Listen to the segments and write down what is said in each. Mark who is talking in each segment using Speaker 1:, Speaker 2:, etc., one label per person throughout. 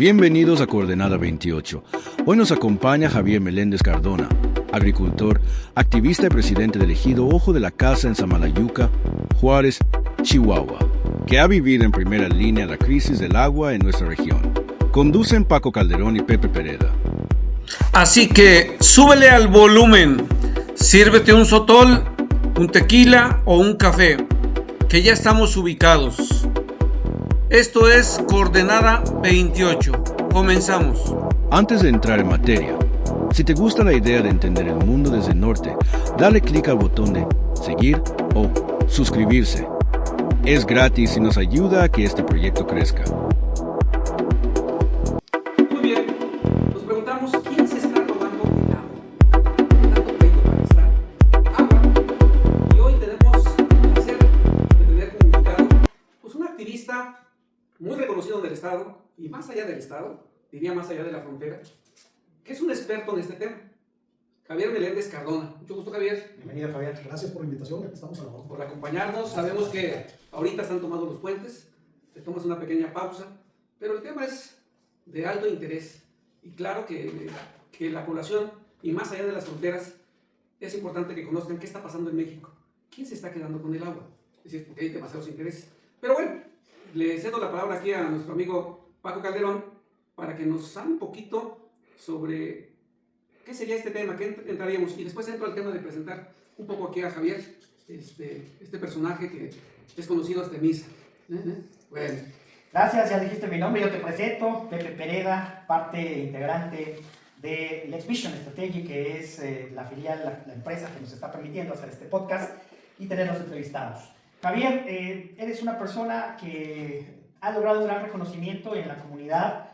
Speaker 1: Bienvenidos a Coordenada 28. Hoy nos acompaña Javier Meléndez Cardona, agricultor, activista y presidente del ejido Ojo de la Casa en Samalayuca, Juárez, Chihuahua, que ha vivido en primera línea la crisis del agua en nuestra región. Conducen Paco Calderón y Pepe Pereda.
Speaker 2: Así que súbele al volumen, sírvete un sotol, un tequila o un café, que ya estamos ubicados. Esto es Coordenada 28. Comenzamos.
Speaker 1: Antes de entrar en materia, si te gusta la idea de entender el mundo desde el norte, dale clic al botón de seguir o suscribirse. Es gratis y nos ayuda a que este proyecto crezca.
Speaker 2: Muy bien, nos preguntamos quién se está robando el agua. ¿Qué tanto pleito para esta agua? Y hoy tenemos el placer de tener como invitado pues un activista muy reconocido en el estado y más allá del estado, diría más allá de la frontera, que es un experto en este tema. Javier Meléndez Cardona. Mucho gusto, Javier.
Speaker 3: Bienvenido, Javier. Gracias por la invitación. Aquí estamos a la hora.
Speaker 2: Por acompañarnos. Sabemos que ahorita están tomando los puentes, te tomas una pequeña pausa, pero el tema es de alto interés. Y claro que la población, y más allá de las fronteras, es importante que conozcan qué está pasando en México. ¿Quién se está quedando con el agua? Es decir, porque hay demasiados intereses. Pero bueno, le cedo la palabra aquí a nuestro amigo Paco Calderón para que nos hable un poquito sobre qué sería este tema, qué entraríamos. Y después entro al tema de presentar un poco aquí a Javier, este personaje que es conocido hasta en misa. Bueno.
Speaker 3: Gracias, ya dijiste mi nombre, yo te presento, Pepe Pereda, parte integrante de Lex Vision Strategy, que es la filial, la empresa que nos está permitiendo hacer este podcast y tenerlos entrevistados. Javier, eres una persona que ha logrado un gran reconocimiento en la comunidad,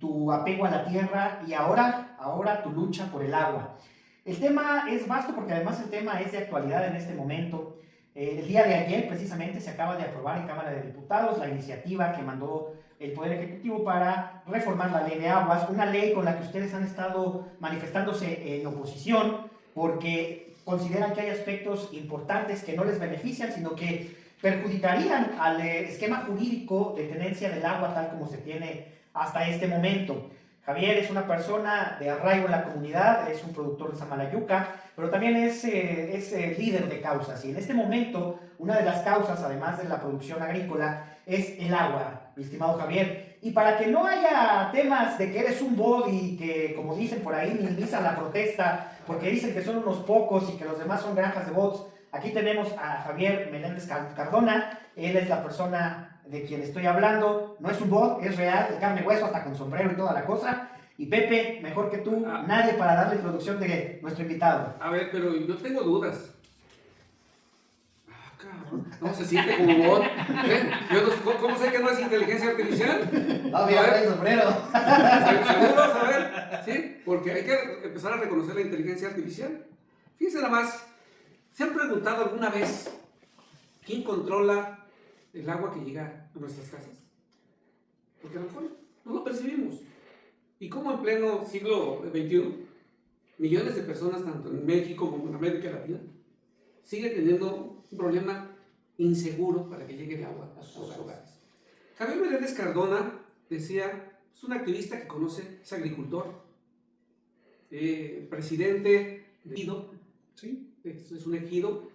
Speaker 3: tu apego a la tierra y ahora tu lucha por el agua. El tema es vasto porque además el tema es de actualidad en este momento. El día de ayer precisamente se acaba de aprobar en Cámara de Diputados la iniciativa que mandó el Poder Ejecutivo para reformar la Ley de Aguas, una ley con la que ustedes han estado manifestándose en oposición porque consideran que hay aspectos importantes que no les benefician, sino que perjudicarían al esquema jurídico de tenencia del agua tal como se tiene hasta este momento. Javier es una persona de arraigo en la comunidad, es un productor de Samalayuca, pero también es líder de causas. Y en este momento, una de las causas, además de la producción agrícola, es el agua, mi estimado Javier. Y para que no haya temas de que eres un bot y que, como dicen por ahí, minimizan la protesta, porque dicen que son unos pocos y que los demás son granjas de bots, aquí tenemos a Javier Meléndez Cardona. Él es la persona de quien estoy hablando, no es un bot, es real, de carne y hueso, hasta con sombrero y toda la cosa. Y Pepe, mejor que tú, nadie para dar la introducción de nuestro invitado.
Speaker 2: A ver, pero yo tengo dudas. Cabrón, no se siente como bot. ¿Cómo sé que no es inteligencia artificial?
Speaker 3: No, mira, el sombrero.
Speaker 2: ¿Seguros? A ver, ¿sí? Porque hay que empezar a reconocer la inteligencia artificial. Fíjense nada más, ¿se han preguntado alguna vez quién controla el agua que llega a nuestras casas? Porque a lo mejor no lo percibimos. Y como en pleno siglo XXI, millones de personas, tanto en México como en América Latina, siguen teniendo un problema inseguro para que llegue el agua a sus hogares. Javier Meléndez Cardona decía, es un activista que conoce, es agricultor, presidente de ejido, ¿sí? Es un ejido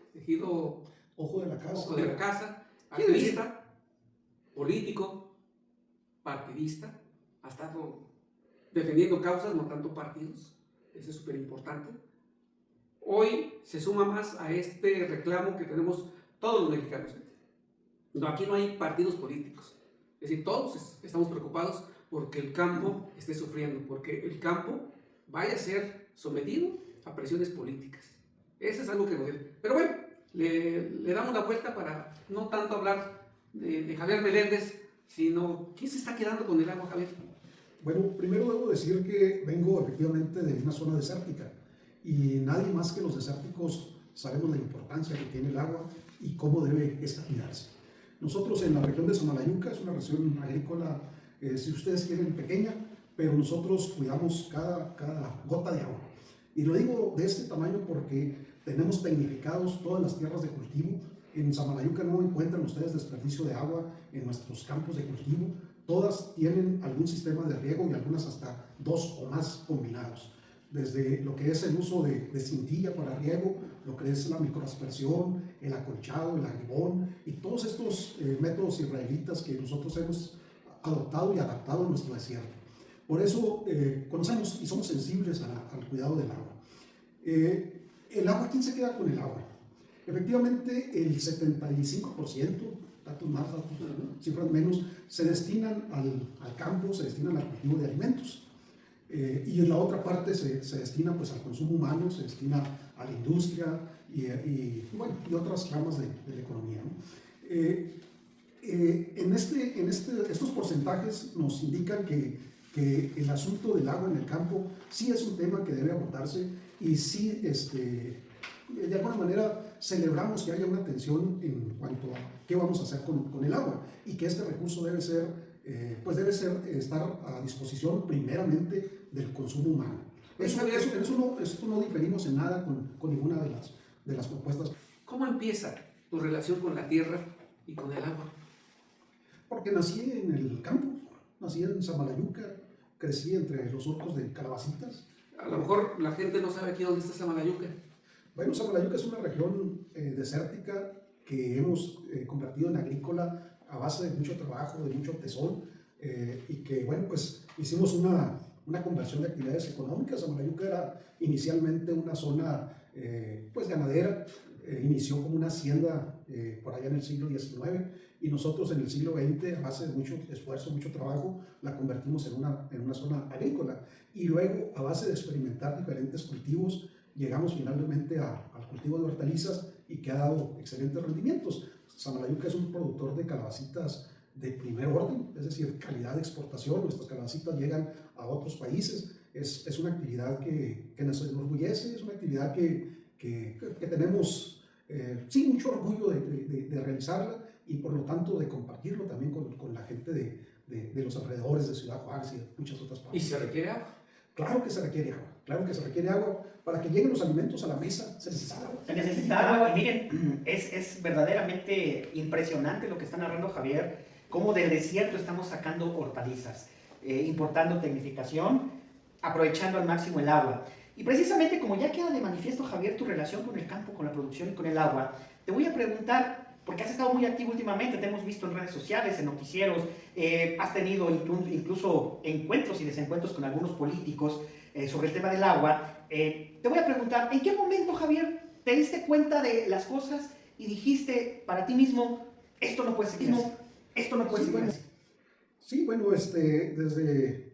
Speaker 3: Ojo de la Casa.
Speaker 2: Ojo de la Casa. Activista, político, partidista, ha estado defendiendo causas, no tanto partidos, eso es súper importante. Hoy se suma más a este reclamo que tenemos todos los mexicanos. No, aquí no hay partidos políticos, es decir, todos estamos preocupados porque el campo esté sufriendo, porque el campo vaya a ser sometido a presiones políticas. Eso es algo que nos debe. Pero bueno, le damos la vuelta para no tanto hablar de Javier Meléndez, sino ¿quién se está quedando con el agua, Javier?
Speaker 4: Bueno, primero debo decir que vengo efectivamente de una zona desértica y nadie más que los desérticos sabemos la importancia que tiene el agua y cómo debe esta cuidarse. Nosotros en la región de Samalayuca, es una región agrícola, si ustedes quieren, pequeña, pero nosotros cuidamos cada gota de agua. Y lo digo de este tamaño porque tenemos tecnificados todas las tierras de cultivo. En Samalayuca no encuentran ustedes desperdicio de agua en nuestros campos de cultivo. todas tienen algún sistema de riego y algunas hasta 2 o más combinados. Desde lo que es el uso de cintilla para riego, lo que es la microaspersión, el acolchado, el agribón y todos estos métodos israelitas que nosotros hemos adoptado y adaptado a nuestro desierto. Por eso conocemos y somos sensibles al cuidado del agua. El agua, ¿quién se queda con el agua? Efectivamente, el 75%, datos más, cifras menos, se destinan al campo, se destinan al cultivo de alimentos. Y en la otra parte se destina pues, al consumo humano, se destina a la industria y otras ramas de la economía, ¿no? Estos porcentajes nos indican que el asunto del agua en el campo sí es un tema que debe abordarse y sí, de alguna manera, celebramos que haya una atención en cuanto a qué vamos a hacer con el agua y que este recurso debe estar a disposición primeramente del consumo humano. Esto no diferimos en nada con ninguna de las propuestas.
Speaker 2: ¿Cómo empieza tu relación con la tierra y con el agua?
Speaker 4: Porque nací en el campo, nací en Samalayuca, crecí entre los surcos de calabacitas.
Speaker 2: A lo mejor la gente no sabe aquí dónde está Samalayuca.
Speaker 4: Bueno, Samalayuca es una región desértica que hemos convertido en agrícola a base de mucho trabajo, de mucho tesón, y que, bueno, pues hicimos una conversión de actividades económicas. Samalayuca era inicialmente una zona pues ganadera, inició como una hacienda por allá en el siglo XIX y nosotros en el siglo XX, a base de mucho esfuerzo, mucho trabajo, la convertimos en una zona agrícola y luego a base de experimentar diferentes cultivos llegamos finalmente al cultivo de hortalizas y que ha dado excelentes rendimientos. Samalayuca es un productor de calabacitas de primer orden, es decir, calidad de exportación. Nuestras calabacitas llegan a otros países. Es una actividad que nos enorgullece, es una actividad que tenemos sí mucho orgullo de realizarla y por lo tanto de compartirlo también con la gente de los alrededores de Ciudad Juárez y de muchas otras partes.
Speaker 2: ¿Y se requiere agua?
Speaker 4: Claro que se requiere agua, claro que se requiere agua. Para que lleguen los alimentos a la mesa se necesita agua.
Speaker 3: Se necesita agua y miren, es verdaderamente impresionante lo que está narrando Javier, cómo del desierto estamos sacando hortalizas, importando tecnificación, aprovechando al máximo el agua. Y precisamente como ya queda de manifiesto, Javier, tu relación con el campo, con la producción y con el agua, te voy a preguntar, porque has estado muy activo últimamente, te hemos visto en redes sociales, en noticieros, has tenido incluso encuentros y desencuentros con algunos políticos sobre el tema del agua. Te voy a preguntar, ¿en qué momento, Javier, te diste cuenta de las cosas y dijiste para ti mismo, esto no puede seguir así, esto no puede seguir así?
Speaker 4: Sí, bueno, desde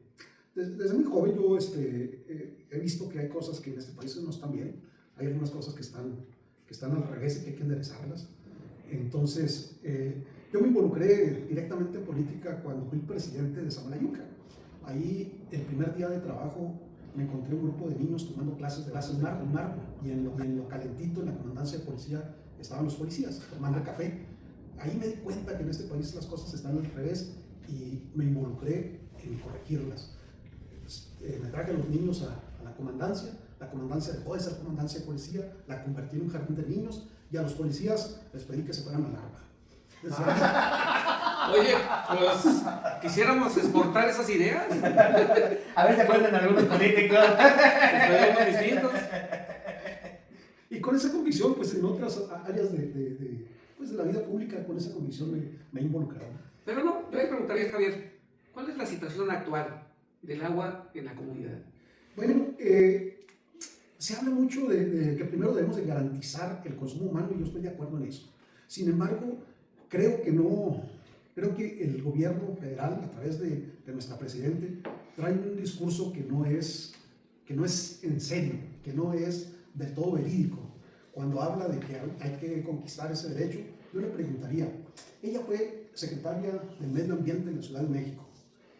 Speaker 4: muy joven yo he visto que hay cosas que en este país no están bien, hay algunas cosas que están al revés y que hay que enderezarlas. Entonces, yo me involucré directamente en política cuando fui presidente de Samalayuca. Ahí, el primer día de trabajo, me encontré un grupo de niños tomando clases de mar, y en lo calentito, en la comandancia de policía, estaban los policías tomando café. Ahí me di cuenta que en este país las cosas están al revés y me involucré en corregirlas. Me traje a los niños a la comandancia dejó de ser comandancia de policía, la convertí en un jardín de niños y a los policías les pedí que se fueran al agua.
Speaker 2: Oye, pues quisiéramos exportar esas ideas.
Speaker 3: A ver si acuerdan algunos políticos.
Speaker 2: Estaríamos distintos.
Speaker 4: Y con esa convicción, pues en otras áreas de la vida pública, con esa convicción me he involucrado.
Speaker 2: Pero no, yo le preguntaría a Javier, ¿cuál es la situación actual del agua en la comunidad?
Speaker 4: Bueno, se habla mucho de que primero debemos de garantizar el consumo humano y yo estoy de acuerdo en eso. Sin embargo, creo que el gobierno federal, a través de nuestra presidente, trae un discurso que no es en serio, que no es del todo verídico. Cuando habla de que hay que conquistar ese derecho, yo le preguntaría, ella fue secretaria del Medio Ambiente en la Ciudad de México,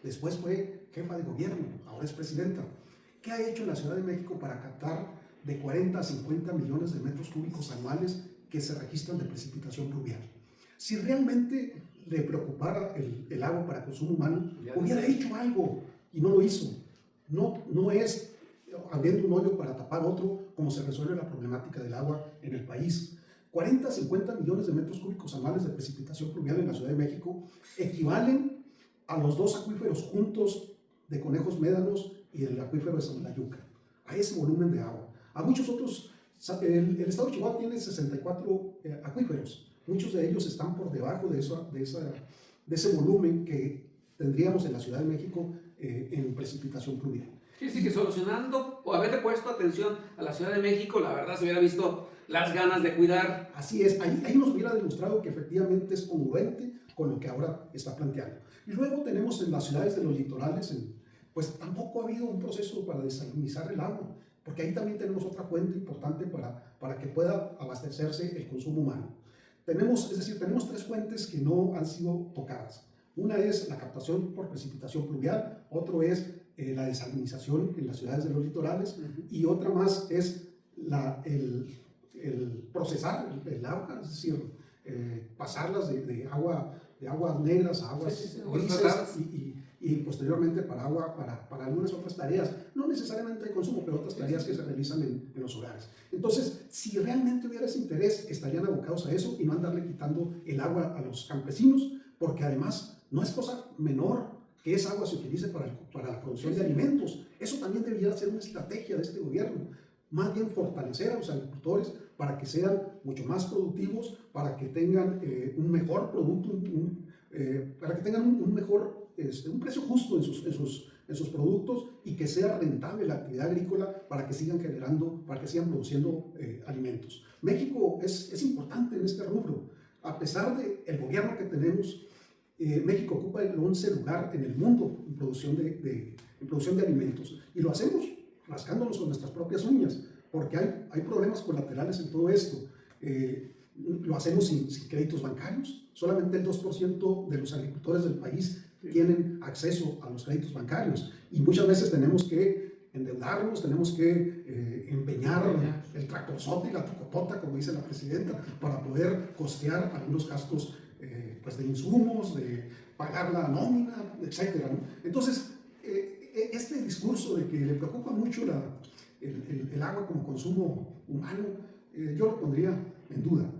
Speaker 4: después fue jefa de gobierno, ahora es presidenta. ¿Qué ha hecho la Ciudad de México para captar de 40 a 50 millones de metros cúbicos anuales que se registran de precipitación pluvial? Si realmente le preocupara el agua para consumo humano, hubiera hecho algo y no lo hizo. No es abriendo un hoyo para tapar otro como se resuelve la problemática del agua en el país. 40 a 50 millones de metros cúbicos anuales de precipitación pluvial en la Ciudad de México equivalen a los dos acuíferos juntos de Conejos Médanos y el acuífero de Samalayuca, a ese volumen de agua. A muchos otros, el estado de Chihuahua tiene 64 acuíferos, muchos de ellos están por debajo de ese volumen que tendríamos en la Ciudad de México en precipitación pluvial.
Speaker 2: Sí, que solucionando o haberle puesto atención a la Ciudad de México, la verdad se hubiera visto las ganas de cuidar.
Speaker 4: Así es, ahí nos hubiera demostrado que efectivamente es congruente con lo que ahora está planteando. Y luego tenemos en las ciudades de los litorales, pues tampoco ha habido un proceso para desalinizar el agua, porque ahí también tenemos otra fuente importante para que pueda abastecerse el consumo humano. Tenemos 3 fuentes que no han sido tocadas. Una es la captación por precipitación pluvial, otro es la desalinización en las ciudades de los litorales, y otra más es el procesar el agua, es decir, pasarlas de aguas negras a aguas grises y posteriormente para algunas otras tareas, no necesariamente de consumo, pero otras tareas que se realizan en los hogares. Entonces, si realmente hubiera ese interés, estarían abocados a eso y no andarle quitando el agua a los campesinos, porque además no es cosa menor que esa agua se utilice para la producción de alimentos. Eso también debería ser una estrategia de este gobierno, más bien fortalecer a los agricultores para que sean mucho más productivos, para que tengan un mejor producto, para que tengan un precio justo en sus productos y que sea rentable la actividad agrícola para que sigan produciendo alimentos. México es importante en este rubro. A pesar del gobierno que tenemos, México ocupa el 11 lugar en el mundo en producción de alimentos, y lo hacemos rascándonos con nuestras propias uñas, porque hay problemas colaterales en todo esto. Lo hacemos sin créditos bancarios. Solamente el 2% de los agricultores del país tienen acceso a los créditos bancarios, y muchas veces tenemos que endeudarnos, tenemos que empeñar el tractorzote y la tocotota, como dice la presidenta, para poder costear algunos gastos pues de insumos, de pagar la nómina, etc. ¿no? Entonces, este discurso de que le preocupa mucho el agua como consumo humano, yo lo pondría en duda.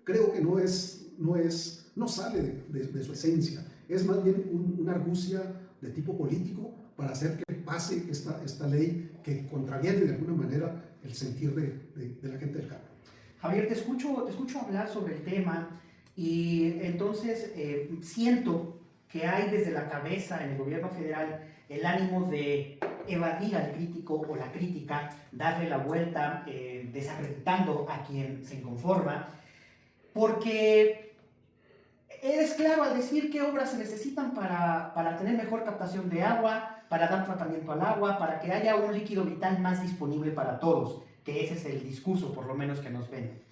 Speaker 4: Creo que no sale de su esencia, es más bien una argucia de tipo político para hacer que pase esta ley que contraviene de alguna manera el sentir de la gente del campo.
Speaker 3: Javier, te escucho hablar sobre el tema, y entonces siento que hay desde la cabeza en el gobierno federal el ánimo de evadir al crítico o la crítica, darle la vuelta, desacreditando a quien se inconforma, porque eres claro al decir qué obras se necesitan para tener mejor captación de agua, para dar tratamiento al agua, para que haya un líquido vital más disponible para todos, que ese es el discurso por lo menos que nos ven.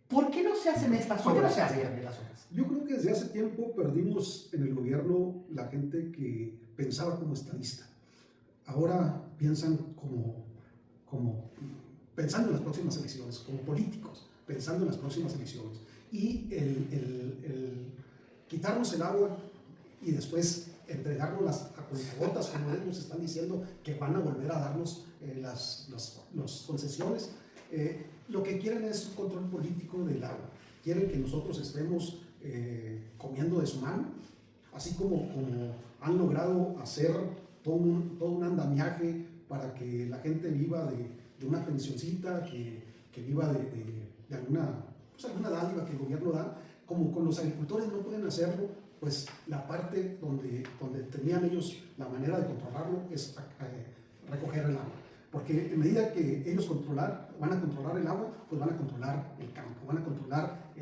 Speaker 3: ¿Por qué no se hacen estas obras? ¿Por qué no se hacen las obras?
Speaker 4: Yo creo que desde hace tiempo perdimos en el gobierno la gente que pensaba como estadista. Ahora piensan como pensando en las próximas elecciones, como políticos, pensando en las próximas elecciones. Y el quitarnos el agua y después entregárnoslas a cuentagotas, como ellos están diciendo que van a volver a darnos las concesiones, lo que quieren es un control político del agua. Quieren que nosotros estemos comiendo de su mano, así como han logrado hacer todo un andamiaje para que la gente viva de una pensioncita, que viva de alguna dádiva que el gobierno da. Como con los agricultores no pueden hacerlo, pues la parte donde tenían ellos la manera de controlarlo es recoger el agua. Porque en medida que ellos van a controlar el agua, pues van a controlar el campo, van a controlar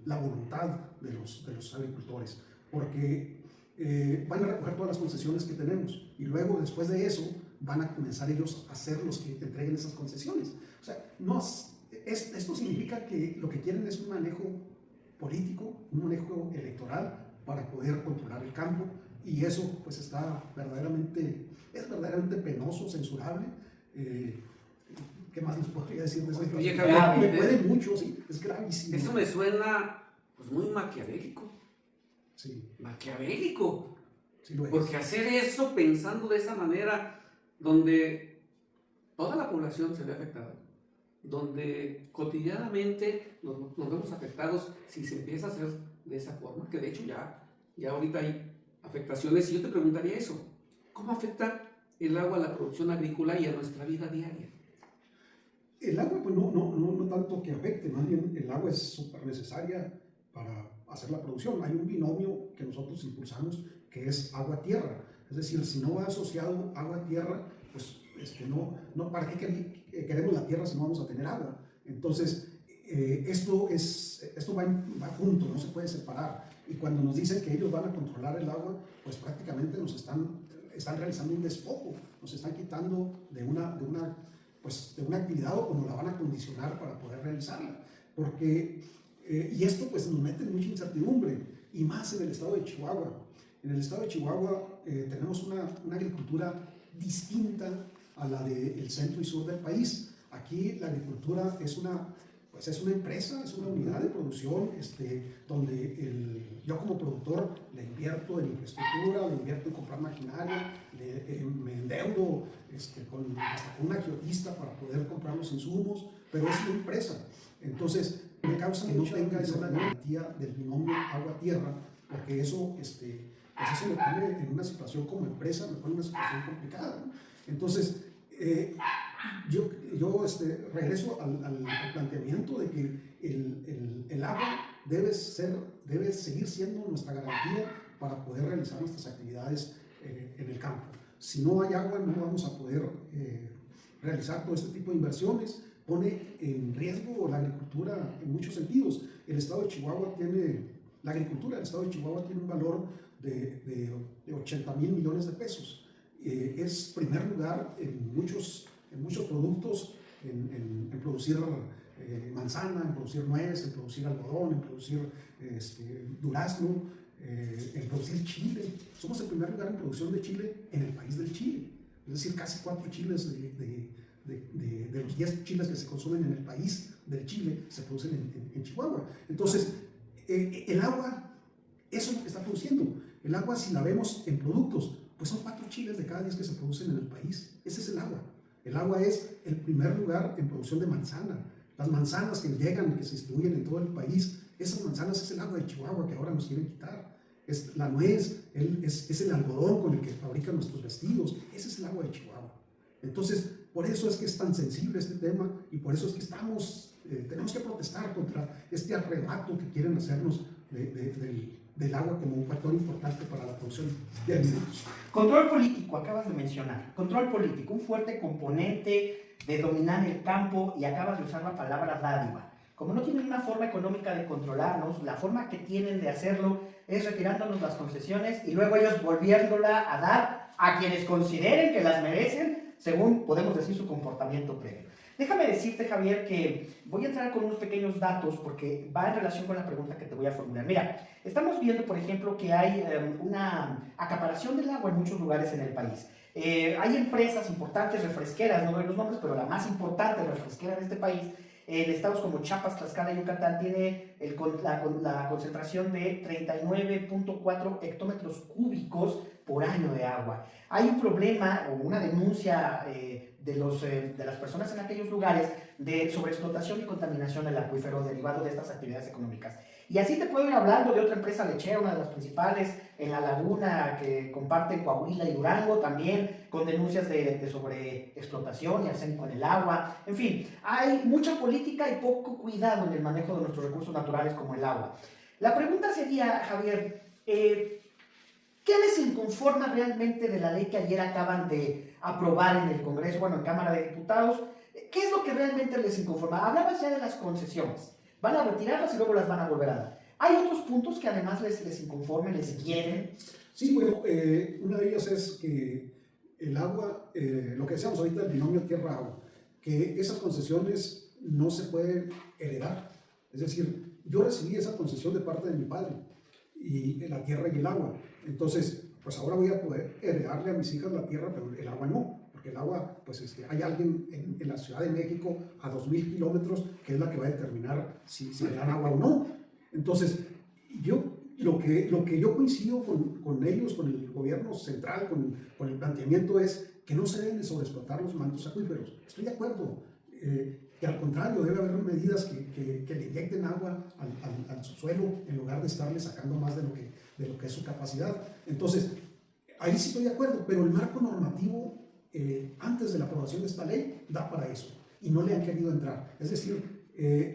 Speaker 4: la voluntad de los agricultores, porque van a recoger todas las concesiones que tenemos, y luego después de eso van a comenzar ellos a ser los que entreguen esas concesiones. O sea, esto significa que lo que quieren es un manejo político, un manejo electoral para poder controlar el campo, y eso pues es verdaderamente penoso, censurable. ¿Qué más les podría decir de eso? Me puede mucho, sí, es gravísimo.
Speaker 2: Eso me suena pues muy maquiavélico.
Speaker 4: Sí.
Speaker 2: Maquiavélico.
Speaker 4: Sí lo es.
Speaker 2: Porque hacer eso pensando de esa manera, donde toda la población se ve afectada, donde cotidianamente nos vemos afectados si se empieza a hacer de esa forma, que de hecho ya ahorita hay afectaciones. Y yo te preguntaría eso, ¿cómo afecta el agua a la producción agrícola y a nuestra vida diaria?
Speaker 4: El agua, pues no tanto que afecte, más bien el agua es súper necesaria para hacer la producción. Hay un binomio que nosotros impulsamos que es agua-tierra. Es decir, si no va asociado agua-tierra, pues ¿para qué queremos la tierra si no vamos a tener agua? Entonces, esto va junto, no se puede separar. Y cuando nos dicen que ellos van a controlar el agua, pues prácticamente nos están realizando un despojo, nos están quitando de una actividad o como la van a condicionar para poder realizarla. Y esto pues nos mete en mucha incertidumbre, y más en el estado de Chihuahua. En el estado de Chihuahua tenemos una agricultura distinta a la del centro y sur del país. Aquí la agricultura es una empresa, es una unidad de producción donde yo como productor le invierto en infraestructura, le invierto en comprar maquinaria, me endeudo hasta con un agiotista para poder comprar los insumos, pero es una empresa. Entonces me causa que no tenga una garantía del binomio agua-tierra, porque eso me pone en una situación como empresa, me pone en una situación complicada, ¿no? Entonces, yo regreso al planteamiento de que el agua debe seguir siendo nuestra garantía para poder realizar nuestras actividades en el campo. Si no hay agua, no vamos a poder realizar todo este tipo de inversiones. Pone en riesgo la agricultura en muchos sentidos. La agricultura del estado de Chihuahua tiene un valor de 80,000 millones de pesos. Es primer lugar en muchos productos, en producir manzana, en producir nuez, en producir algodón, en producir durazno, en producir chile. Somos el primer lugar en producción de chile en el país del Chile. Es decir, casi 4 chiles de los 10 chiles que se consumen en el país del Chile se producen en Chihuahua. Entonces, el agua, eso es lo que está produciendo. El agua, si la vemos en productos, pues son 4 chiles de cada 10 que se producen en el país. Ese es el agua. El agua es el primer lugar en producción de manzana. Las manzanas que llegan, que se distribuyen en todo el país, esas manzanas es el agua de Chihuahua que ahora nos quieren quitar. Es la nuez, es el algodón con el que fabrican nuestros vestidos. Ese es el agua de Chihuahua. Entonces, por eso es que es tan sensible este tema, y por eso es que tenemos que protestar contra este arrebato que quieren hacernos del agua como un factor importante para la producción de alimentos.
Speaker 3: Control político, acabas de mencionar. Control político, un fuerte componente de dominar el campo, y acabas de usar la palabra dádiva. Como no tienen una forma económica de controlarnos, la forma que tienen de hacerlo es retirándonos las concesiones y luego ellos volviéndola a dar a quienes consideren que las merecen, según podemos decir su comportamiento previo. Déjame decirte, Javier, que voy a entrar con unos pequeños datos porque va en relación con la pregunta que te voy a formular. Mira, estamos viendo, por ejemplo, que hay una acaparación del agua en muchos lugares en el país. Hay empresas importantes refresqueras, no doy los nombres, pero la más importante refresquera de este país, en estados como Chiapas, Tlaxcala y Yucatán, tiene la concentración de 39.4 hectómetros cúbicos por año de agua. Hay un problema o una denuncia de las personas en aquellos lugares de sobreexplotación y contaminación del acuífero derivado de estas actividades económicas. Y así te puedo ir hablando de otra empresa lechera, una de las principales en la laguna que comparte Coahuila y Durango, también con denuncias de sobreexplotación y arsénico en el agua. En fin, hay mucha política y poco cuidado en el manejo de nuestros recursos naturales como el agua. La pregunta sería, Javier, ¿qué les inconforma realmente de la ley que ayer acaban de aprobar en el Congreso, en Cámara de Diputados? ¿Qué es lo que realmente les inconforma? Hablabas ya de las concesiones. Van a retirarlas y luego las van a volver a dar. ¿Hay otros puntos que además les inconformen, les quieren?
Speaker 4: Sí, bueno, una de ellas es que el agua, lo que decíamos ahorita, el binomio tierra-agua, que esas concesiones no se pueden heredar. Es decir, yo recibí esa concesión de parte de mi padre, y la tierra y el agua. Entonces, pues ahora voy a poder heredarle a mis hijas la tierra, pero el agua no. Porque el agua, pues hay alguien en la Ciudad de México a 2,000 kilómetros que es la que va a determinar si le dan agua o no. Entonces, lo que yo coincido con ellos, con el gobierno central, con el planteamiento es que no se deben de sobreexplotar los mantos acuíferos. Estoy de acuerdo, que al contrario debe haber medidas que le inyecten agua al subsuelo en lugar de estarle sacando más de lo que es su capacidad. Entonces, ahí sí estoy de acuerdo, pero el marco normativo antes de la aprobación de esta ley da para eso y no le han querido entrar. Es decir,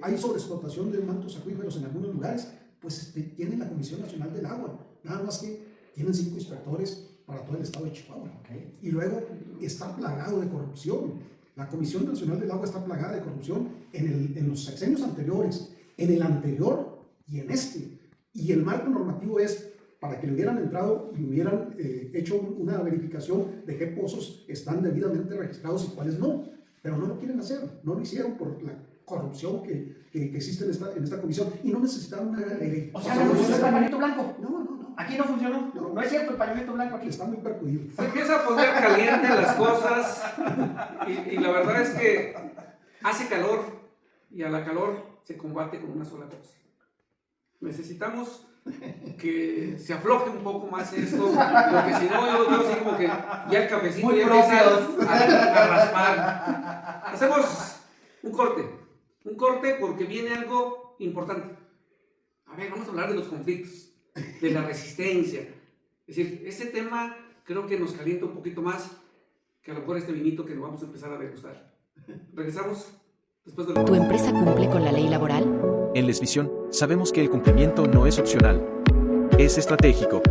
Speaker 4: hay sobreexplotación de mantos acuíferos en algunos lugares, pues tienen la Comisión Nacional del Agua, nada más que tienen 5 inspectores para todo el estado de Chihuahua.
Speaker 3: Okay.
Speaker 4: Y luego está plagado de corrupción. La Comisión Nacional del Agua está plagada de corrupción en los sexenios anteriores, en el anterior y en este. Y el marco normativo es para que le hubieran entrado y hubieran hecho una verificación de qué pozos están debidamente registrados y cuáles no. Pero no lo quieren hacer, no lo hicieron por la corrupción que existe en esta comisión y no necesitaron una ley.
Speaker 3: O sea, no funcionó el pañuelito blanco.
Speaker 4: No.
Speaker 3: Aquí no funcionó. No es cierto el pañuelito blanco aquí.
Speaker 4: Está muy percudido.
Speaker 2: Se empieza a poner caliente las cosas y la verdad es que hace calor y a la calor se combate con una sola cosa. Necesitamos que se afloje un poco más esto, porque si no yo lo veo así como que ya el cafecito
Speaker 3: muy
Speaker 2: ya empieza a raspar. Hacemos un corte porque viene algo importante. A ver, vamos a hablar de los conflictos, de la resistencia. Es decir, ese tema creo que nos calienta un poquito más que a lo mejor este vinito que nos vamos a empezar a degustar. Regresamos después de...
Speaker 5: ¿Tu empresa cumple con la ley laboral?
Speaker 6: En Lesvisión, sabemos que el cumplimiento no es opcional. Es estratégico.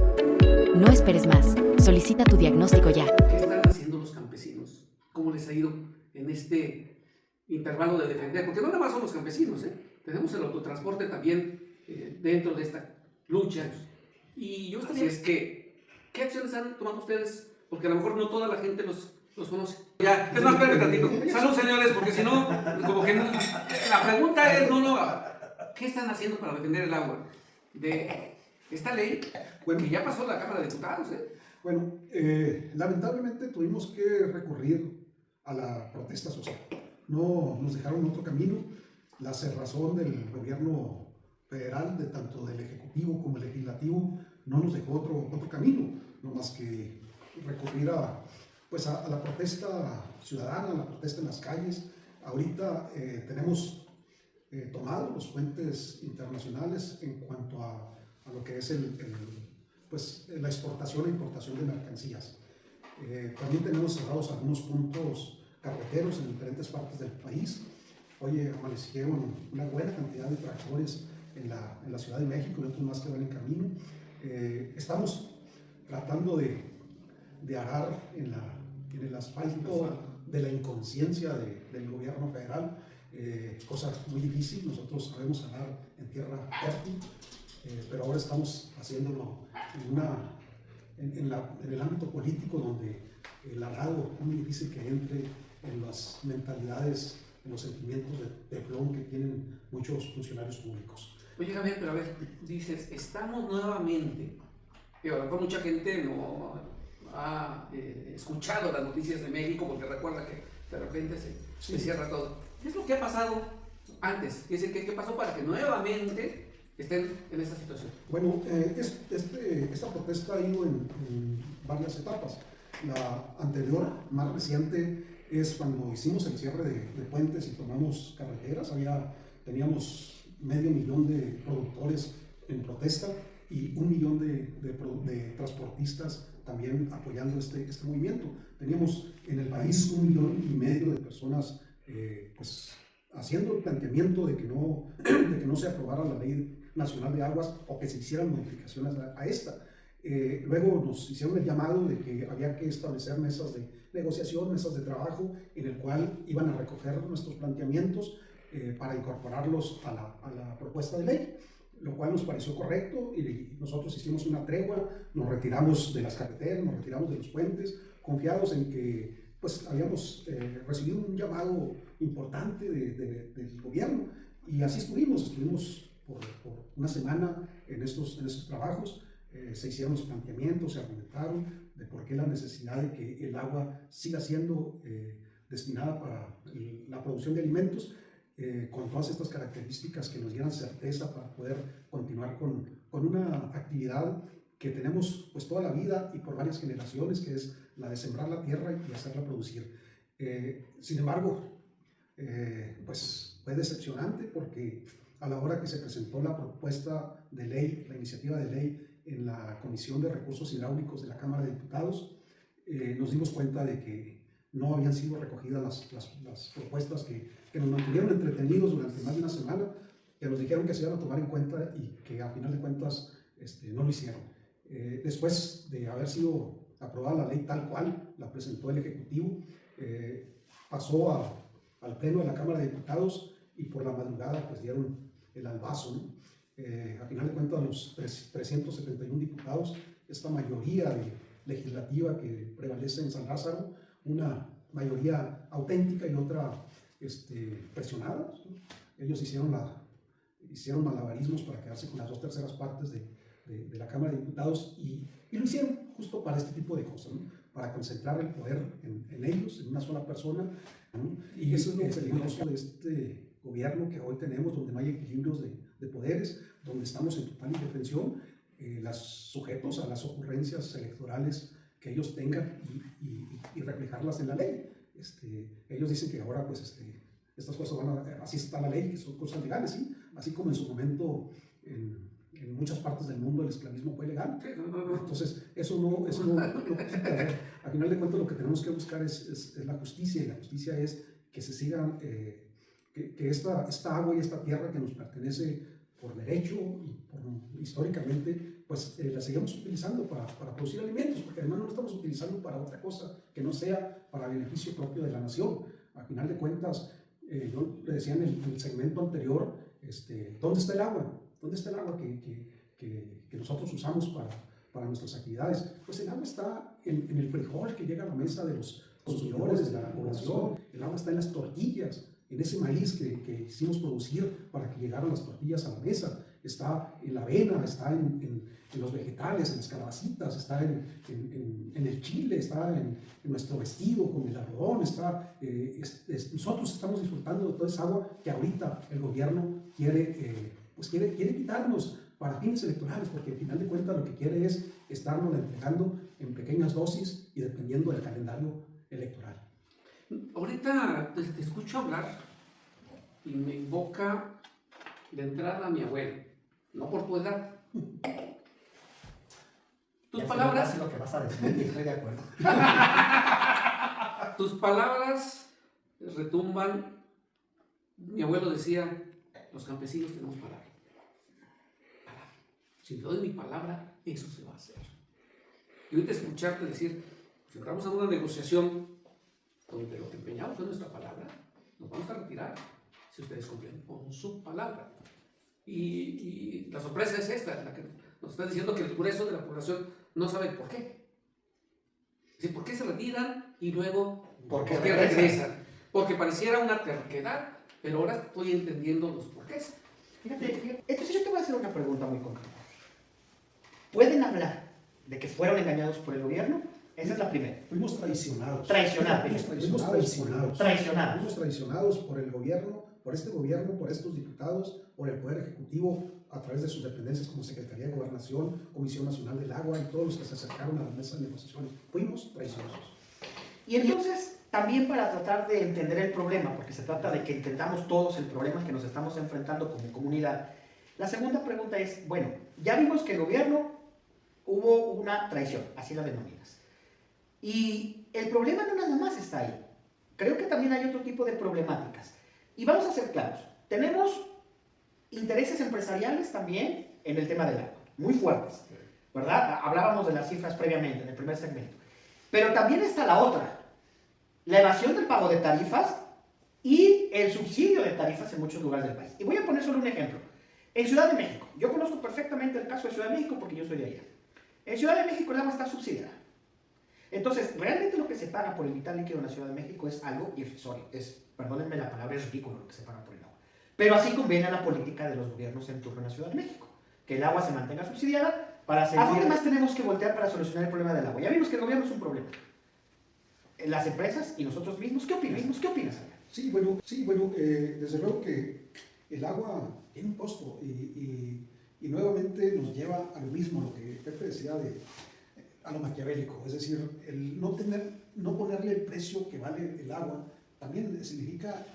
Speaker 5: No esperes más. Solicita tu diagnóstico ya.
Speaker 2: ¿Qué están haciendo los campesinos? ¿Cómo les ha ido en este intervalo de defender? Porque no nada más son los campesinos, tenemos el autotransporte también dentro de esta lucha. Y yo estaría... Así es que, ¿qué acciones han tomado ustedes? Porque a lo mejor no toda la gente los conoce. Ya, es más, espérame tantito. Salud, señores, porque si no, como que no, la pregunta es, ¿qué están haciendo para defender el agua? De esta ley, que ya pasó la Cámara de Diputados,
Speaker 4: Bueno, lamentablemente tuvimos que recurrir a la protesta social. No nos dejaron otro camino. La cerrazón del gobierno federal, tanto del Ejecutivo como el Legislativo, no nos dejó otro camino, no más que recurrir a la protesta ciudadana, a la protesta en las calles. Ahorita tenemos tomado los puentes internacionales en cuanto a lo que es la exportación e importación de mercancías. También tenemos cerrados algunos puntos carreteros en diferentes partes del país. Hoy amanecieron una buena cantidad de tractores en la Ciudad de México y otros más que van en camino. Estamos tratando de arar en el asfalto de la inconsciencia del gobierno federal, cosa muy difícil. Nosotros sabemos arar en tierra fértil, pero ahora estamos haciéndolo en el ámbito político, donde el arado es muy difícil que entre en las mentalidades, en los sentimientos de teflón que tienen muchos funcionarios públicos.
Speaker 2: Oye, Javier, pero a ver, dices, estamos nuevamente, a lo mejor mucha gente no ha escuchado las noticias de México, porque recuerda que de repente se cierra todo. ¿Qué es lo que ha pasado antes? Es decir, ¿qué pasó para que nuevamente estén en esta situación?
Speaker 4: Bueno, esta protesta ha ido en varias etapas. La anterior, más reciente, es cuando hicimos el cierre de puentes y tomamos carreteras. Teníamos 500,000 de productores en protesta y 1 millón de transportistas también apoyando este movimiento. Teníamos en el país 1,5 millones de personas haciendo el planteamiento de que no se aprobara la Ley Nacional de Aguas o que se hicieran modificaciones a esta. Luego nos hicieron el llamado de que había que establecer mesas de negociación, mesas de trabajo, en el cual iban a recoger nuestros planteamientos para incorporarlos a la propuesta de ley, lo cual nos pareció correcto y nosotros hicimos una tregua, nos retiramos de las carreteras, nos retiramos de los puentes, confiados en que habíamos recibido un llamado importante del gobierno y así estuvimos por una semana en estos trabajos. Se hicieron los planteamientos, se argumentaron de por qué la necesidad de que el agua siga siendo destinada para la producción de alimentos, con todas estas características que nos dieran certeza para poder continuar con una actividad que tenemos toda la vida y por varias generaciones, que es la de sembrar la tierra y hacerla producir. Sin embargo, fue decepcionante porque a la hora que se presentó la propuesta de ley, la iniciativa de ley en la Comisión de Recursos Hidráulicos de la Cámara de Diputados, nos dimos cuenta de que no habían sido recogidas las propuestas que nos mantuvieron entretenidos durante más de una semana, que nos dijeron que se iban a tomar en cuenta y que a final de cuentas no lo hicieron. Después de haber sido aprobada la ley tal cual, la presentó el Ejecutivo, pasó al Pleno de la Cámara de Diputados y por la madrugada pues dieron el albazo, ¿no? A final de cuentas los 371 diputados, esta mayoría legislativa que prevalece en San Lázaro, una mayoría auténtica y otra presionada, ¿no? Ellos hicieron malabarismos para quedarse con las 2/3 partes de la Cámara de Diputados y lo hicieron justo para este tipo de cosas, ¿no? Para concentrar el poder en ellos, en una sola persona, ¿no? Y eso es lo peligroso de este gobierno que hoy tenemos, donde no hay equilibrios de poderes, donde estamos en total indefensión, sujetos a las ocurrencias electorales que ellos tengan y reflejarlas en la ley. Ellos dicen que ahora pues estas cosas así está la ley, que son cosas legales, ¿sí? Así como en su momento en muchas partes del mundo el esclavismo fue legal. Entonces eso no quita. Al final de cuentas lo que tenemos que buscar es la justicia, y la justicia es que se sigan, que esta agua y esta tierra que nos pertenece por derecho y históricamente, pues la seguimos utilizando para producir alimentos, porque además no la estamos utilizando para otra cosa que no sea para beneficio propio de la nación. Al final de cuentas, yo le decía en el segmento anterior, ¿dónde está el agua? ¿Dónde está el agua que nosotros usamos para nuestras actividades? Pues el agua está en el frijol que llega a la mesa de los consumidores, de la población. El agua está en las tortillas, en ese maíz que hicimos producir para que llegaran las tortillas a la mesa. Está en la avena, está en los vegetales, en las calabacitas, está en el chile, está en nuestro vestido con el algodón. Nosotros estamos disfrutando de toda esa agua que ahorita el gobierno quiere quitarnos para fines electorales, porque al final de cuentas lo que quiere es estarnos entregando en pequeñas dosis y dependiendo del calendario electoral.
Speaker 2: Ahorita te escucho hablar y me invoca de entrada a mi abuelo, no por tu edad. Tus palabras.
Speaker 3: Lo que vas a decir, estoy de acuerdo.
Speaker 2: Tus palabras retumban. Mi abuelo decía: los campesinos tenemos palabra. Si le doy mi palabra, eso se va a hacer. Y ahorita escucharte decir, si entramos a una negociación donde lo que empeñamos es nuestra palabra, nos vamos a retirar si ustedes cumplen con su palabra. Y la sorpresa es esta, la que nos está diciendo que el grueso de la población no sabe por qué. Es decir, ¿por qué se retiran y luego por qué regresan? Porque pareciera una terquedad, pero ahora estoy entendiendo los porqués.
Speaker 3: Fíjate, entonces yo te voy a hacer una pregunta muy concreta. ¿Pueden hablar de que fueron engañados por el gobierno? Esa es la primera.
Speaker 4: Fuimos traicionados.
Speaker 3: Traicionados
Speaker 4: por el gobierno, por este gobierno, por estos diputados, por el Poder Ejecutivo, a través de sus dependencias como Secretaría de Gobernación, Comisión Nacional del Agua y todos los que se acercaron a la mesa de negociaciones. Fuimos traicionados.
Speaker 3: Y entonces, también para tratar de entender el problema, porque se trata de que entendamos todos el problema que nos estamos enfrentando como comunidad, la segunda pregunta es, bueno, ya vimos que el gobierno hubo una traición, así la denominas. Y el problema no nada más está ahí. Creo que también hay otro tipo de problemáticas. Y vamos a ser claros, tenemos intereses empresariales también en el tema del agua, muy fuertes, ¿verdad? Hablábamos de las cifras previamente, en el primer segmento. Pero también está la otra, la evasión del pago de tarifas y el subsidio de tarifas en muchos lugares del país. Y voy a poner solo un ejemplo. En Ciudad de México, yo conozco perfectamente el caso de Ciudad de México porque yo soy de allá. En Ciudad de México el agua está subsidiada. Entonces, realmente lo que se paga por el vital líquido en la Ciudad de México es algo irrisorio. Perdónenme la palabra, es ridículo lo que se paga por el agua. Pero así conviene a la política de los gobiernos en turno en la Ciudad de México. Que el agua se mantenga subsidiada para seguir... ¿A dónde más tenemos que voltear para solucionar el problema del agua? Ya vimos que el gobierno es un problema. Las empresas y nosotros mismos, ¿qué opinas? ¿Qué opinas, Adrián?
Speaker 4: Sí, bueno, desde luego que el agua tiene un costo y nuevamente nos lleva a lo mismo, lo que Pepe decía a lo maquiavélico, es decir, el no ponerle el precio que vale el agua también significa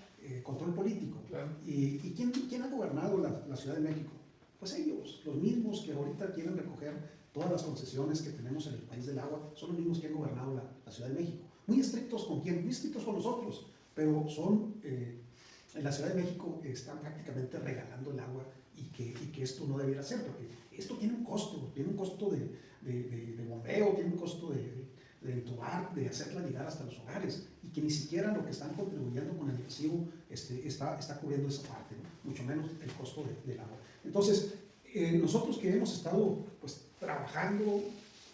Speaker 4: control político.
Speaker 2: Claro.
Speaker 4: ¿Y quién ha gobernado la Ciudad de México? Pues ellos, los mismos que ahorita quieren recoger todas las concesiones que tenemos en el país del agua, son los mismos que han gobernado la Ciudad de México. Muy estrictos con quién, muy estrictos con nosotros, pero son, en la Ciudad de México están prácticamente regalando el agua y que esto no debiera ser, porque esto tiene un costo de bombeo, tiene un costo de entubar, de hacerla llegar hasta los hogares, y que ni siquiera lo que están contribuyendo con el recibo está cubriendo esa parte, ¿no? Mucho menos el costo del agua. Entonces, nosotros que hemos estado pues, trabajando,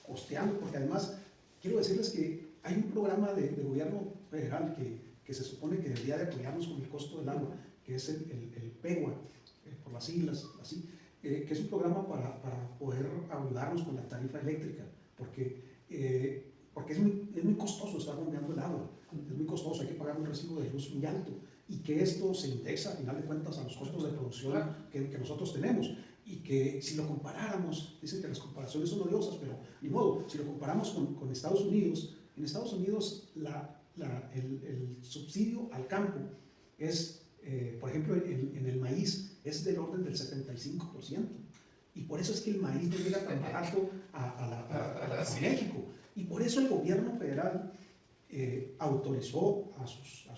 Speaker 4: costeando, porque además quiero decirles que hay un programa de gobierno federal que se supone que debería de apoyarnos con el costo del agua, que es el PEGUA, por las siglas, así, que es un programa para poder ayudarnos con la tarifa eléctrica, porque es muy costoso estar bombeando el agua, es muy costoso, hay que pagar un recibo de luz muy alto, y que esto se indexa a final de cuentas a los costos de producción que nosotros tenemos, y que si lo comparáramos, dicen que las comparaciones son odiosas, pero ni modo, si lo comparamos con Estados Unidos, en Estados Unidos el subsidio al campo es, por ejemplo, en el maíz es del orden del 75%, y por eso es que el maíz no llega tan barato a México, y por eso el gobierno federal autorizó a sus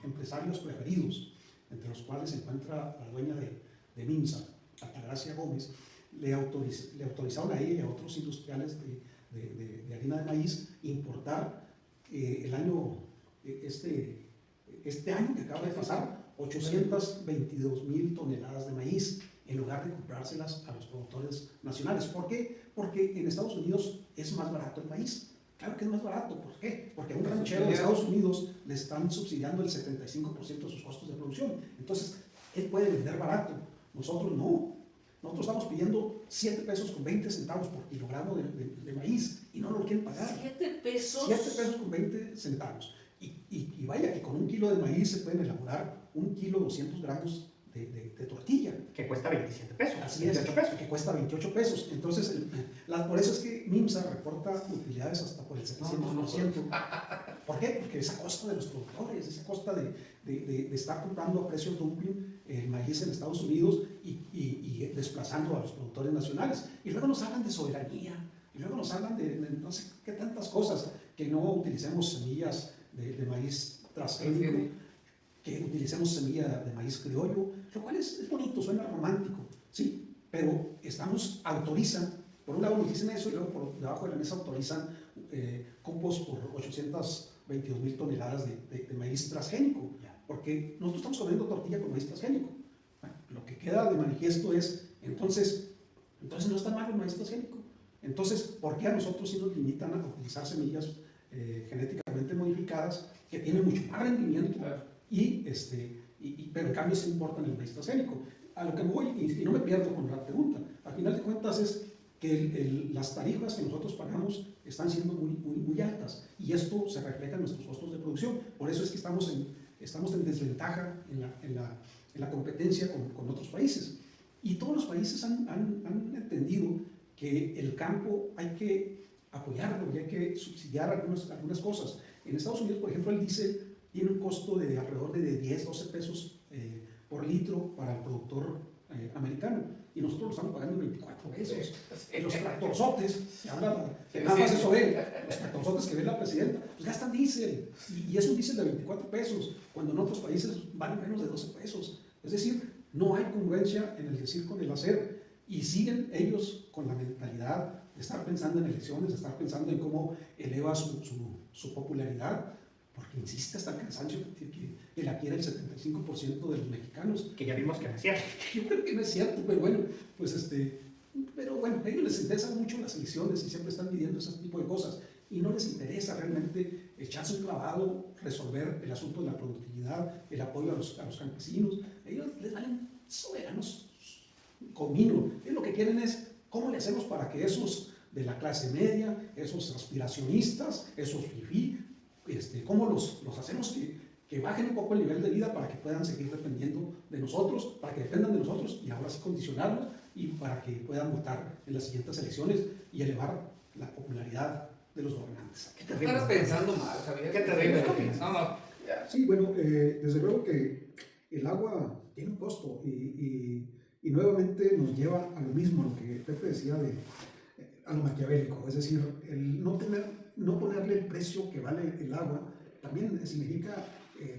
Speaker 4: empresarios preferidos, entre los cuales se encuentra la dueña de MIMSA, Altagracia Gómez, le autorizaron a ella y a otros industriales de harina de maíz importar este año que acaba de pasar 822,000 toneladas de maíz en lugar de comprárselas a los productores nacionales. ¿Por qué? Porque en Estados Unidos es más barato el maíz. Claro que es más barato. ¿Por qué? Porque a un ranchero de Estados Unidos le están subsidiando el 75% de sus costos de producción. Entonces, él puede vender barato. Nosotros no. Nosotros estamos pidiendo 7 pesos con 20 centavos por kilogramo de maíz y no lo quieren pagar.
Speaker 2: 7 pesos.
Speaker 4: 7 pesos con 20 centavos. Y vaya que con un kilo de maíz se pueden elaborar 1 kilo 200 gramos de tortilla.
Speaker 3: Que cuesta 27 pesos.
Speaker 4: Así es,
Speaker 3: 28 pesos.
Speaker 4: que cuesta 28 pesos. Entonces, por eso es que MIMSA reporta utilidades hasta por el 700%. ¿Por qué? Porque es a costa de los productores, es a costa de estar comprando a precios dumping el maíz en Estados Unidos y desplazando a los productores nacionales. Y luego nos hablan de soberanía, y luego nos hablan de no sé qué tantas cosas, que no utilicemos semillas de maíz transgénico, que utilicemos semilla de maíz criollo, lo cual es bonito, suena romántico, ¿sí? Pero autorizan, por un lado nos dicen eso y luego por debajo de la mesa autorizan cupos por 822,000 toneladas de maíz transgénico, porque nosotros estamos comiendo tortilla con maíz transgénico. Bueno, lo que queda de manifiesto es, entonces no está mal el maíz transgénico. Entonces, ¿por qué a nosotros sí nos limitan a utilizar semillas genéticamente modificadas que tienen mucho más rendimiento? Pero en cambio se importan el maíz transgénico. A lo que voy, y no me pierdo con la pregunta, al final de cuentas es que las tarifas que nosotros pagamos están siendo muy altas, y esto se refleja en nuestros costos de producción. Por eso es que estamos en desventaja en la competencia con otros países. Y todos los países han entendido que el campo hay que apoyarlo y hay que subsidiar algunas cosas. En Estados Unidos, por ejemplo, el diésel tiene un costo de alrededor de 10, 12 pesos por litro para el productor americano, y nosotros lo estamos pagando en 24 pesos. Los tractorzotes, nada más eso ven, los tractorzotes que ve la presidenta, pues gastan diésel, y es un diésel de 24 pesos, cuando en otros países valen menos de 12 pesos. Es decir, no hay congruencia en el decir con el hacer, y siguen ellos con la mentalidad de estar pensando en elecciones, de estar pensando en cómo eleva su popularidad, porque insiste hasta el cansancio que la quiere el 75% de los mexicanos.
Speaker 3: Que ya vimos que no es cierto.
Speaker 4: Yo creo que no es cierto, pero bueno, pero bueno, a ellos les interesan mucho las elecciones y siempre están pidiendo ese tipo de cosas, y no les interesa realmente echarse un clavado, resolver el asunto de la productividad, el apoyo a los campesinos. A ellos les valen soberanos comino. Ellos lo que quieren es cómo le hacemos para que esos de la clase media, esos aspiracionistas, esos fifí, cómo los hacemos que bajen un poco el nivel de vida para que puedan seguir dependiendo de nosotros, para que dependan de nosotros y ahora sí condicionarlos, y para que puedan votar en las siguientes elecciones y elevar la popularidad de los gobernantes.
Speaker 2: ¿Qué te estás pensando mal, Javier?
Speaker 3: ¿Qué terrible? ¿Qué opinas?
Speaker 2: No.
Speaker 4: Sí, bueno, desde luego que el agua tiene un costo, y Y nuevamente nos lleva a lo mismo, lo que Pepe decía a lo maquiavélico, es decir, el no ponerle el precio que vale el agua también significa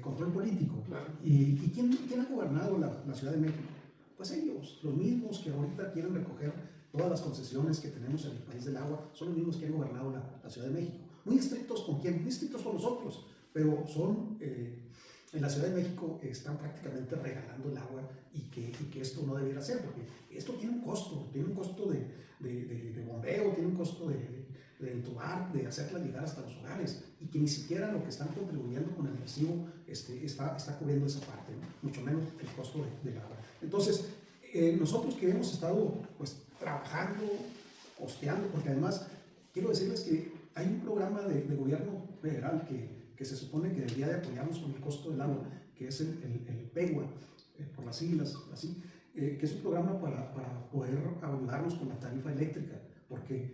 Speaker 4: control político.
Speaker 2: Claro.
Speaker 4: ¿Y quién ha gobernado la Ciudad de México? Pues ellos, los mismos que ahorita quieren recoger todas las concesiones que tenemos en el país del agua, son los mismos que han gobernado la Ciudad de México. Muy estrictos con quién, muy estrictos con nosotros, pero son, en la Ciudad de México están prácticamente regalando el agua y que esto no debiera ser, porque esto tiene un costo de bombeo, tiene un costo de entubar, de hacerla llegar hasta los hogares, y que ni siquiera lo que están contribuyendo con el recibo está cubriendo esa parte, ¿no? Mucho menos el costo del agua. Entonces, nosotros que hemos estado pues trabajando, costeando, porque además quiero decirles que hay un programa de gobierno federal que se supone que debería de apoyarnos con el costo del agua, que es el PEGUA, por las siglas, así, que es un programa para poder ayudarnos con la tarifa eléctrica, porque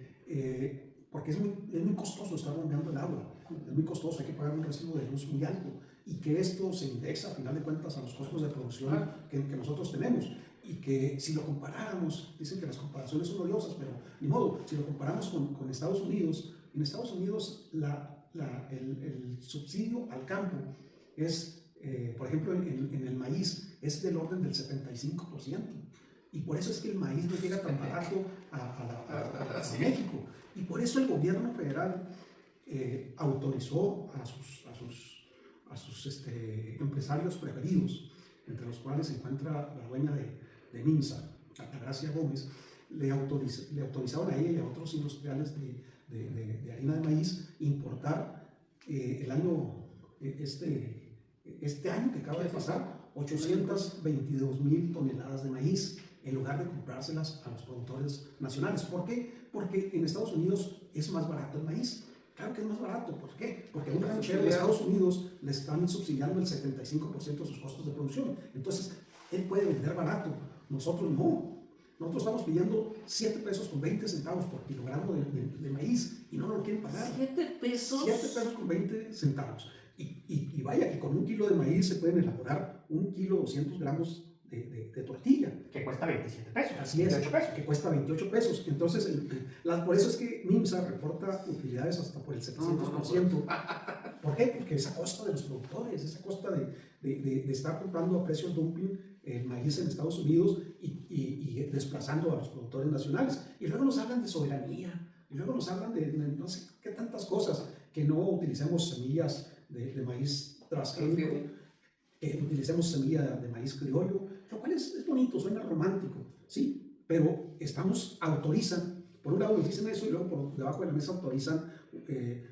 Speaker 4: es muy costoso estar bombeando el agua, es muy costoso, hay que pagar un recibo de luz muy alto, y que esto se indexa a final de cuentas a los costos de producción que nosotros tenemos, y que si lo comparáramos, dicen que las comparaciones son odiosas, pero ni modo, si lo comparamos con Estados Unidos, en Estados Unidos el subsidio al campo es, por ejemplo, en el maíz es del orden del 75%, y por eso es que el maíz no llega tan barato a México, y por eso el gobierno federal autorizó a sus empresarios preferidos, entre los cuales se encuentra la dueña de MIMSA, Altagracia Gómez. Le autorizaron a ella y a otros industriales de harina de maíz importar este año que acaba de pasar 822,000 toneladas de maíz, en lugar de comprárselas a los productores nacionales. ¿Por qué? Porque en Estados Unidos es más barato el maíz. Claro que es más barato. ¿Por qué? Porque a un ranchero de Estados Unidos le están subsidiando el 75% de sus costos de producción. Entonces, él puede vender barato. Nosotros no. Nosotros estamos pidiendo 7 pesos con 20 centavos por kilogramo de maíz y no nos lo quieren pagar.
Speaker 2: 7 pesos.
Speaker 4: 7 pesos con 20 centavos. Y vaya que con un kilo de maíz se pueden elaborar 1 kilo 200 gramos de tortilla.
Speaker 3: Que cuesta 27 pesos.
Speaker 4: Así es,
Speaker 3: 28 pesos.
Speaker 4: que cuesta 28 pesos. Entonces, por eso es que MIMSA reporta utilidades hasta por el 700%. ¿Por qué? Porque es a costa de los productores, es a costa de estar comprando a precios dumping el maíz en Estados Unidos y desplazando a los productores nacionales. Y luego nos hablan de soberanía, y luego nos hablan de no sé qué tantas cosas, que no utilicemos semillas de maíz transgénico, que utilicemos semilla de maíz criollo, lo cual es bonito, suena romántico, sí, pero autorizan, por un lado nos dicen eso y luego por debajo de la mesa autorizan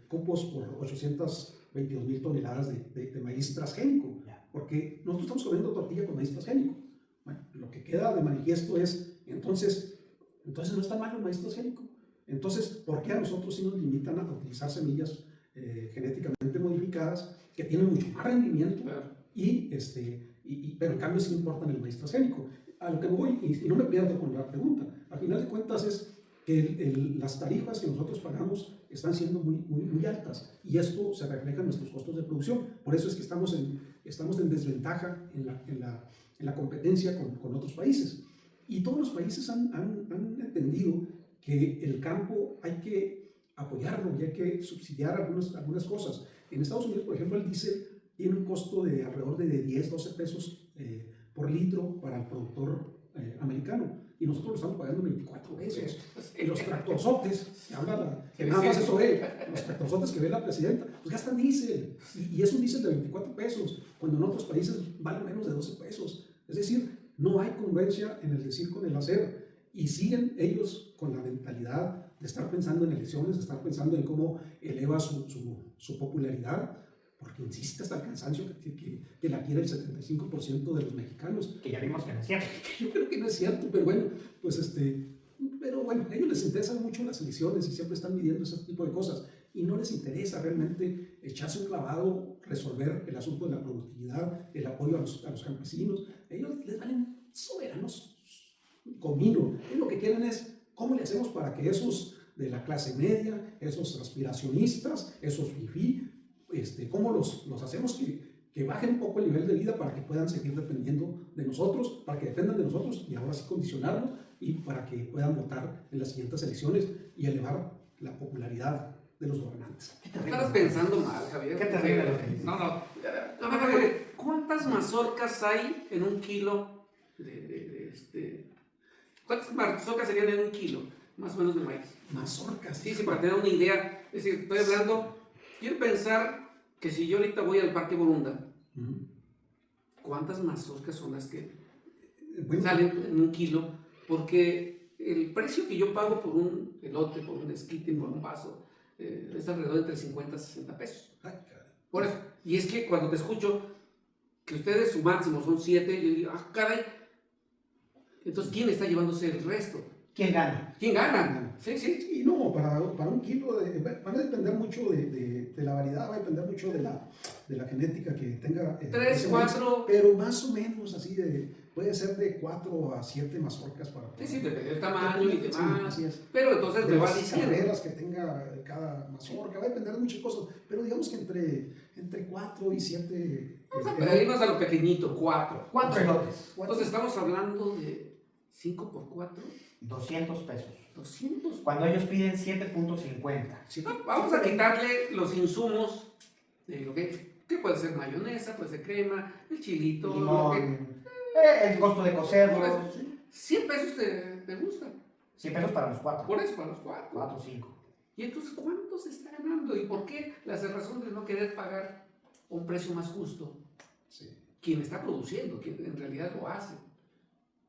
Speaker 4: cupos por 822,000 toneladas de maíz transgénico, porque nosotros estamos comiendo tortilla con maíz transgénico. Bueno, lo que queda de manifiesto es, entonces no está mal el maíz transgénico. Entonces, ¿por qué a nosotros sí nos limitan a utilizar semillas genéticamente modificadas que tienen mucho más rendimiento? Claro. Pero en cambio sí importan el maíz transgénico? A lo que voy, y no me pierdo con la pregunta, al final de cuentas es que las tarifas que nosotros pagamos están siendo muy altas, y esto se refleja en nuestros costos de producción. Por eso es que estamos en desventaja en la competencia con otros países. Y todos los países han entendido que el campo hay que apoyarlo y hay que subsidiar algunas cosas. En Estados Unidos, por ejemplo, el diésel tiene un costo de alrededor de 10-12 pesos por litro para el productor americano, y nosotros lo estamos pagando 24 pesos. Y los tractorzotes, que nada más eso ve, los tractorzotes que ve la presidenta, pues gastan diésel, y es un diésel de 24 pesos, cuando en otros países vale menos de 12 pesos. Es decir, no hay congruencia en el decir con el hacer, y siguen ellos con la mentalidad de estar pensando en elecciones, de estar pensando en cómo eleva su popularidad, porque insiste hasta el cansancio que la quiere el 75% de los mexicanos.
Speaker 3: Que ya vimos que no es cierto.
Speaker 4: Yo creo que no es cierto, pero bueno, pues pero bueno, a ellos les interesan mucho las elecciones y siempre están midiendo ese tipo de cosas, y no les interesa realmente echarse un clavado, resolver el asunto de la productividad, el apoyo a los campesinos. A ellos les valen soberanos comino. Ellos lo que quieren es cómo le hacemos para que esos de la clase media, esos aspiracionistas, esos fifí, cómo los hacemos que que bajen un poco el nivel de vida para que puedan seguir dependiendo de nosotros, para que dependan de nosotros y ahora sí condicionarnos y para que puedan votar en las siguientes elecciones y elevar la popularidad de los gobernantes.
Speaker 2: Estás pensando mal, Javier.
Speaker 3: Qué terrible lo que dices.
Speaker 2: No. A ver, Javier, ¿cuántas mazorcas hay en un kilo ¿Cuántas mazorcas serían en un kilo, más o menos, de maíz?
Speaker 4: Mazorcas.
Speaker 2: Sí, para tener una idea. Es decir, estoy hablando, quiero pensar que si yo ahorita voy al Parque Borunda, ¿cuántas mazorcas son las que salen en un kilo? Porque el precio que yo pago por un elote, por un esquite, por un vaso, es alrededor de entre 50 y 60 pesos.
Speaker 4: Ay, caray.
Speaker 2: Por eso. Y es que cuando te escucho que ustedes su máximo son 7, yo digo, caray. Entonces, ¿quién está llevándose el resto?
Speaker 3: ¿Quién gana?
Speaker 2: ¿Quién gana? Sí.
Speaker 4: Y no, para un kilo van a depender mucho de la variedad, va a depender mucho de la genética que tenga.
Speaker 2: 3, 4.
Speaker 4: Pero más o menos así puede ser de 4 a 7 mazorcas para.
Speaker 2: Sí, depende del tamaño y demás.
Speaker 4: Sí, así es.
Speaker 2: Pero entonces
Speaker 4: de
Speaker 2: me va
Speaker 4: las
Speaker 2: diciendo.
Speaker 4: carreras que tenga cada mazorca, va a depender de muchas cosas. Pero digamos que entre 4 y 7.
Speaker 2: Vamos a irnos a lo pequeñito, 4.
Speaker 3: 4 elotes.
Speaker 2: Entonces estamos hablando de 5 por 4.
Speaker 3: 200 pesos.
Speaker 2: 200.
Speaker 3: Cuando ellos piden 7.50.
Speaker 4: Sí.
Speaker 2: Vamos a quitarle los insumos de lo que puede ser mayonesa, puede ser crema, el chilito,
Speaker 3: Limón, el costo de cocerlo.
Speaker 2: 100 pesos te gustan.
Speaker 3: 100 pesos para los 4.
Speaker 2: Por eso, para los 4.
Speaker 3: 4 o 5.
Speaker 2: Y entonces, ¿cuánto se está ganando? ¿Y por qué la razón de no querer pagar un precio más justo?
Speaker 4: Sí.
Speaker 2: Quien está produciendo, quien en realidad lo hace.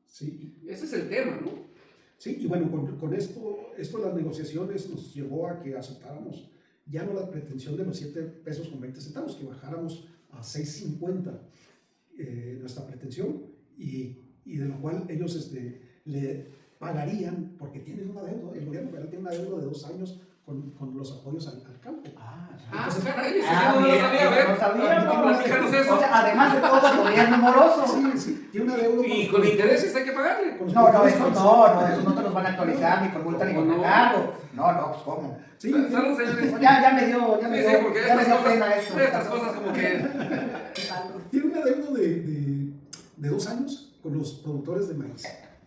Speaker 4: Sí.
Speaker 2: Ese es el tema, ¿no?
Speaker 4: Sí, y bueno, con esto de las negociaciones nos llevó a que aceptáramos ya no la pretensión de los 7 pesos con 20 centavos, que bajáramos a 6.50 nuestra pretensión, y de lo cual ellos le pagarían, porque tienen una deuda, el gobierno federal tiene una deuda de 2 años con los apoyos al campo.
Speaker 2: Caray, eso
Speaker 3: Ah,
Speaker 2: yo no lo
Speaker 3: bien,
Speaker 2: sabía. A ver,
Speaker 3: no sabía, no.
Speaker 2: platícanos eso.
Speaker 3: O sea, además de todo, el gobierno moroso.
Speaker 4: Sí, tiene una deuda.
Speaker 2: Y con intereses hay que pagarle.
Speaker 4: con los
Speaker 3: No,
Speaker 4: intereses.
Speaker 3: eso no te los van a actualizar, ni con multa, ni con
Speaker 2: ¿Cómo no?
Speaker 3: recargo. No, pues ¿cómo?
Speaker 4: Sí,
Speaker 2: Saludos, señores.
Speaker 3: Ya me dio
Speaker 2: Sí, porque
Speaker 3: ya me dio
Speaker 2: estas
Speaker 3: pena esto.
Speaker 2: cosas como que...
Speaker 4: tiene una deuda de 2 años con los productores de maíz.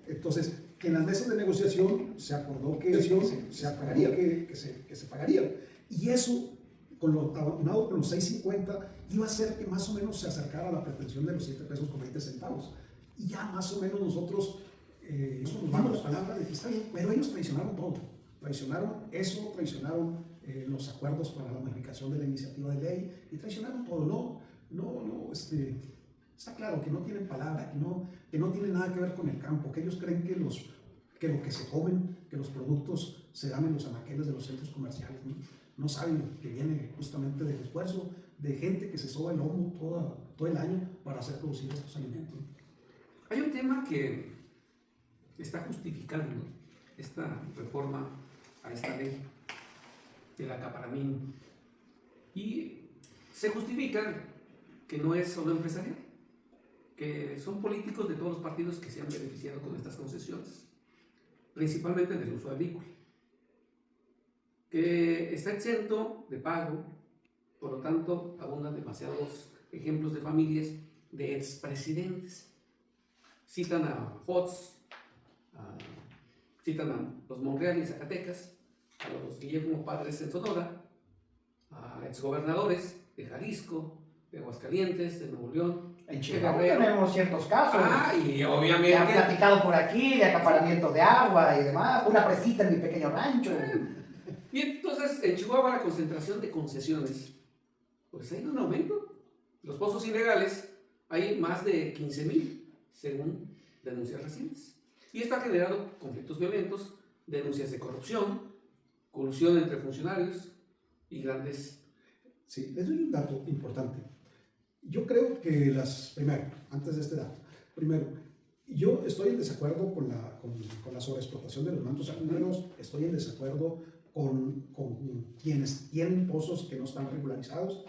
Speaker 4: Entonces, en las mesas de negociación se acordó que se pagaría, que se pagaría. Y eso, aunado con los 6.50, iba a hacer que más o menos se acercara a la pretensión de los 7 pesos con 20 centavos. Y ya más o menos nosotros nos damos la palabra de que está bien, pero ellos traicionaron todo. Traicionaron los acuerdos para la modificación de la iniciativa de ley y traicionaron todo. Está claro que no tienen palabra, que no tienen nada que ver con el campo, que ellos creen que lo que se comen, que los productos se dan en los anaqueles de los centros comerciales, no saben que viene justamente del esfuerzo de gente que se soba el lomo todo el año para hacer producir estos alimentos.
Speaker 2: Hay un tema que está justificando esta reforma a esta ley del acaparamiento. Y se justifica que no es solo empresarial, que son políticos de todos los partidos que se han beneficiado con estas concesiones, principalmente del uso agrícola, que está exento de pago. Por lo tanto, abundan demasiados ejemplos de familias de expresidentes. Citan a Fox, citan a los Monreal y Zacatecas, a los Guillermo Padres en Sonora, a exgobernadores de Jalisco, de Aguascalientes, de Nuevo León.
Speaker 3: En Chihuahua tenemos ciertos casos.
Speaker 2: Y obviamente.
Speaker 3: Que han platicado por aquí de acaparamiento de agua y demás. Una presita en mi pequeño rancho.
Speaker 2: Y entonces en Chihuahua la concentración de concesiones, pues ha ido en aumento. Los pozos ilegales hay más de 15,000, según denuncias recientes. Y esto ha generado conflictos violentos, denuncias de corrupción, colusión entre funcionarios y grandes...
Speaker 4: Sí, les doy un dato importante. Yo creo que antes de este dato, yo estoy en desacuerdo con la sobreexplotación de los mantos acuíferos, estoy en desacuerdo con quienes tienen pozos que no están regularizados,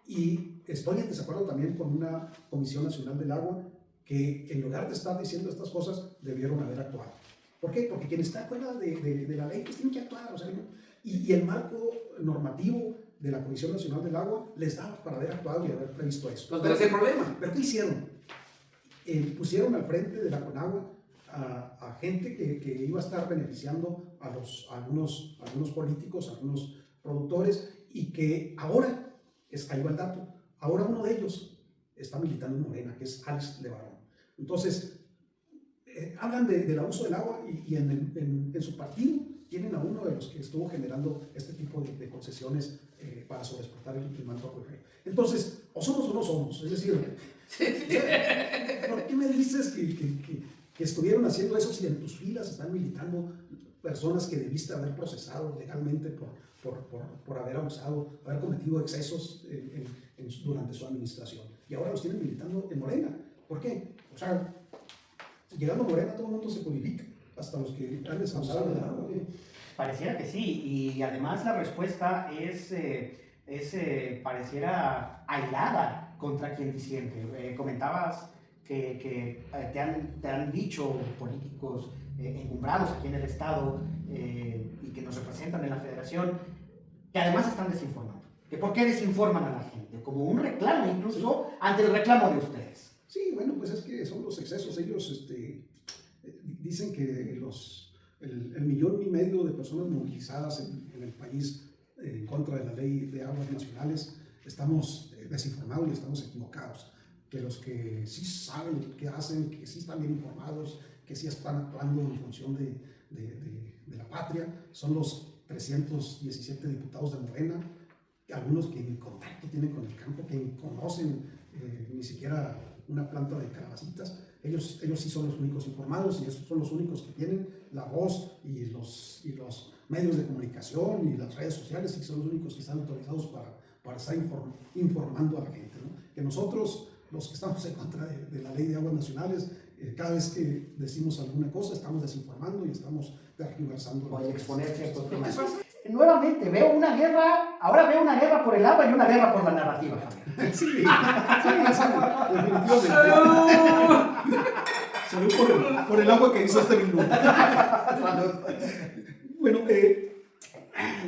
Speaker 4: y estoy en desacuerdo también con una Comisión Nacional del Agua que, en lugar de estar diciendo estas cosas, debieron haber actuado. ¿Por qué? Porque quien está fuera de la ley pues tiene que actuar. O sea, y el marco normativo de la Comisión Nacional del Agua les daba para haber actuado y haber previsto eso.
Speaker 2: Entonces, ¿cuál es el problema?
Speaker 4: ¿Pero qué hicieron? Pusieron al frente de la Conagua a gente que iba a estar beneficiando a algunos políticos, a algunos productores, y que ahora, ahí va el dato, ahora uno de ellos está militando en Morena, que es Alex Levarón. Entonces, hablan del abuso del agua y en su partido tienen a uno de los que estuvo generando este tipo de concesiones para sobreexplotar el manto acuífero. Entonces, o somos o no somos, es decir, ¿por qué me dices que estuvieron haciendo eso si en tus filas están militando personas que debiste haber procesado legalmente por haber abusado, haber cometido excesos durante su administración? Y ahora los tienen militando en Morena. ¿Por qué? O sea, llegando a Morena todo el mundo se purifica, hasta los que han desabusado del agua.
Speaker 3: Pareciera que sí, y además la respuesta pareciera aislada contra quien disiente. Comentabas que te han dicho políticos encumbrados aquí en el Estado y que nos representan en la Federación, que además están desinformando. ¿Que ¿Por qué desinforman a la gente? Como un reclamo incluso ante el reclamo de ustedes.
Speaker 4: Sí, bueno, pues es que son los excesos. Ellos dicen que el 1,5 millones de personas movilizadas en el país en contra de la ley de aguas nacionales estamos desinformados y estamos equivocados. Que los que sí saben qué hacen, que sí están bien informados, que sí están actuando en función de la patria, son los 317 diputados de Morena, algunos que ni contacto tienen con el campo, que ni conocen ni siquiera una planta de calabacitas. Ellos sí son los únicos informados y esos son los únicos que tienen la voz y los medios de comunicación y las redes sociales, y son los únicos que están autorizados para estar informando a la gente, ¿no? Que nosotros, los que estamos en contra de la ley de aguas nacionales, cada vez que decimos alguna cosa estamos desinformando y estamos tergiversando.
Speaker 3: Voy a exponer ciertos temas. Nuevamente, ahora veo una guerra por el agua y una guerra por la narrativa, Javier.
Speaker 4: Sí, definitivamente. Salud por el agua que hizo este minuto. Bueno,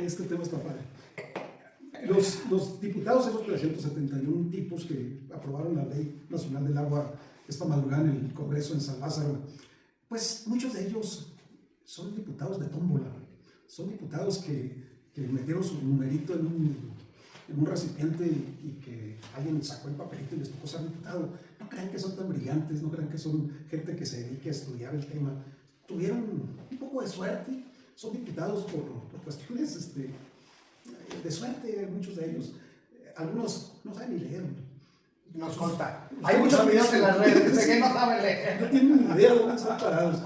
Speaker 4: este tema está padre. Los diputados, esos 371 tipos que aprobaron la Ley Nacional del Agua esta madrugada en el Congreso en San Lázaro, pues muchos de ellos son diputados de tómbola, son diputados que metieron su numerito en un recipiente y que alguien sacó el papelito y les tocó ser diputado. No crean que son tan brillantes, no crean que son gente que se dedique a estudiar el tema. Tuvieron un poco de suerte, son diputados por cuestiones de suerte, muchos de ellos. Algunos no saben ni leer.
Speaker 3: Nos consta. Hay muchos videos en las redes de que no saben leer.
Speaker 4: No tienen ni idea de dónde están parados.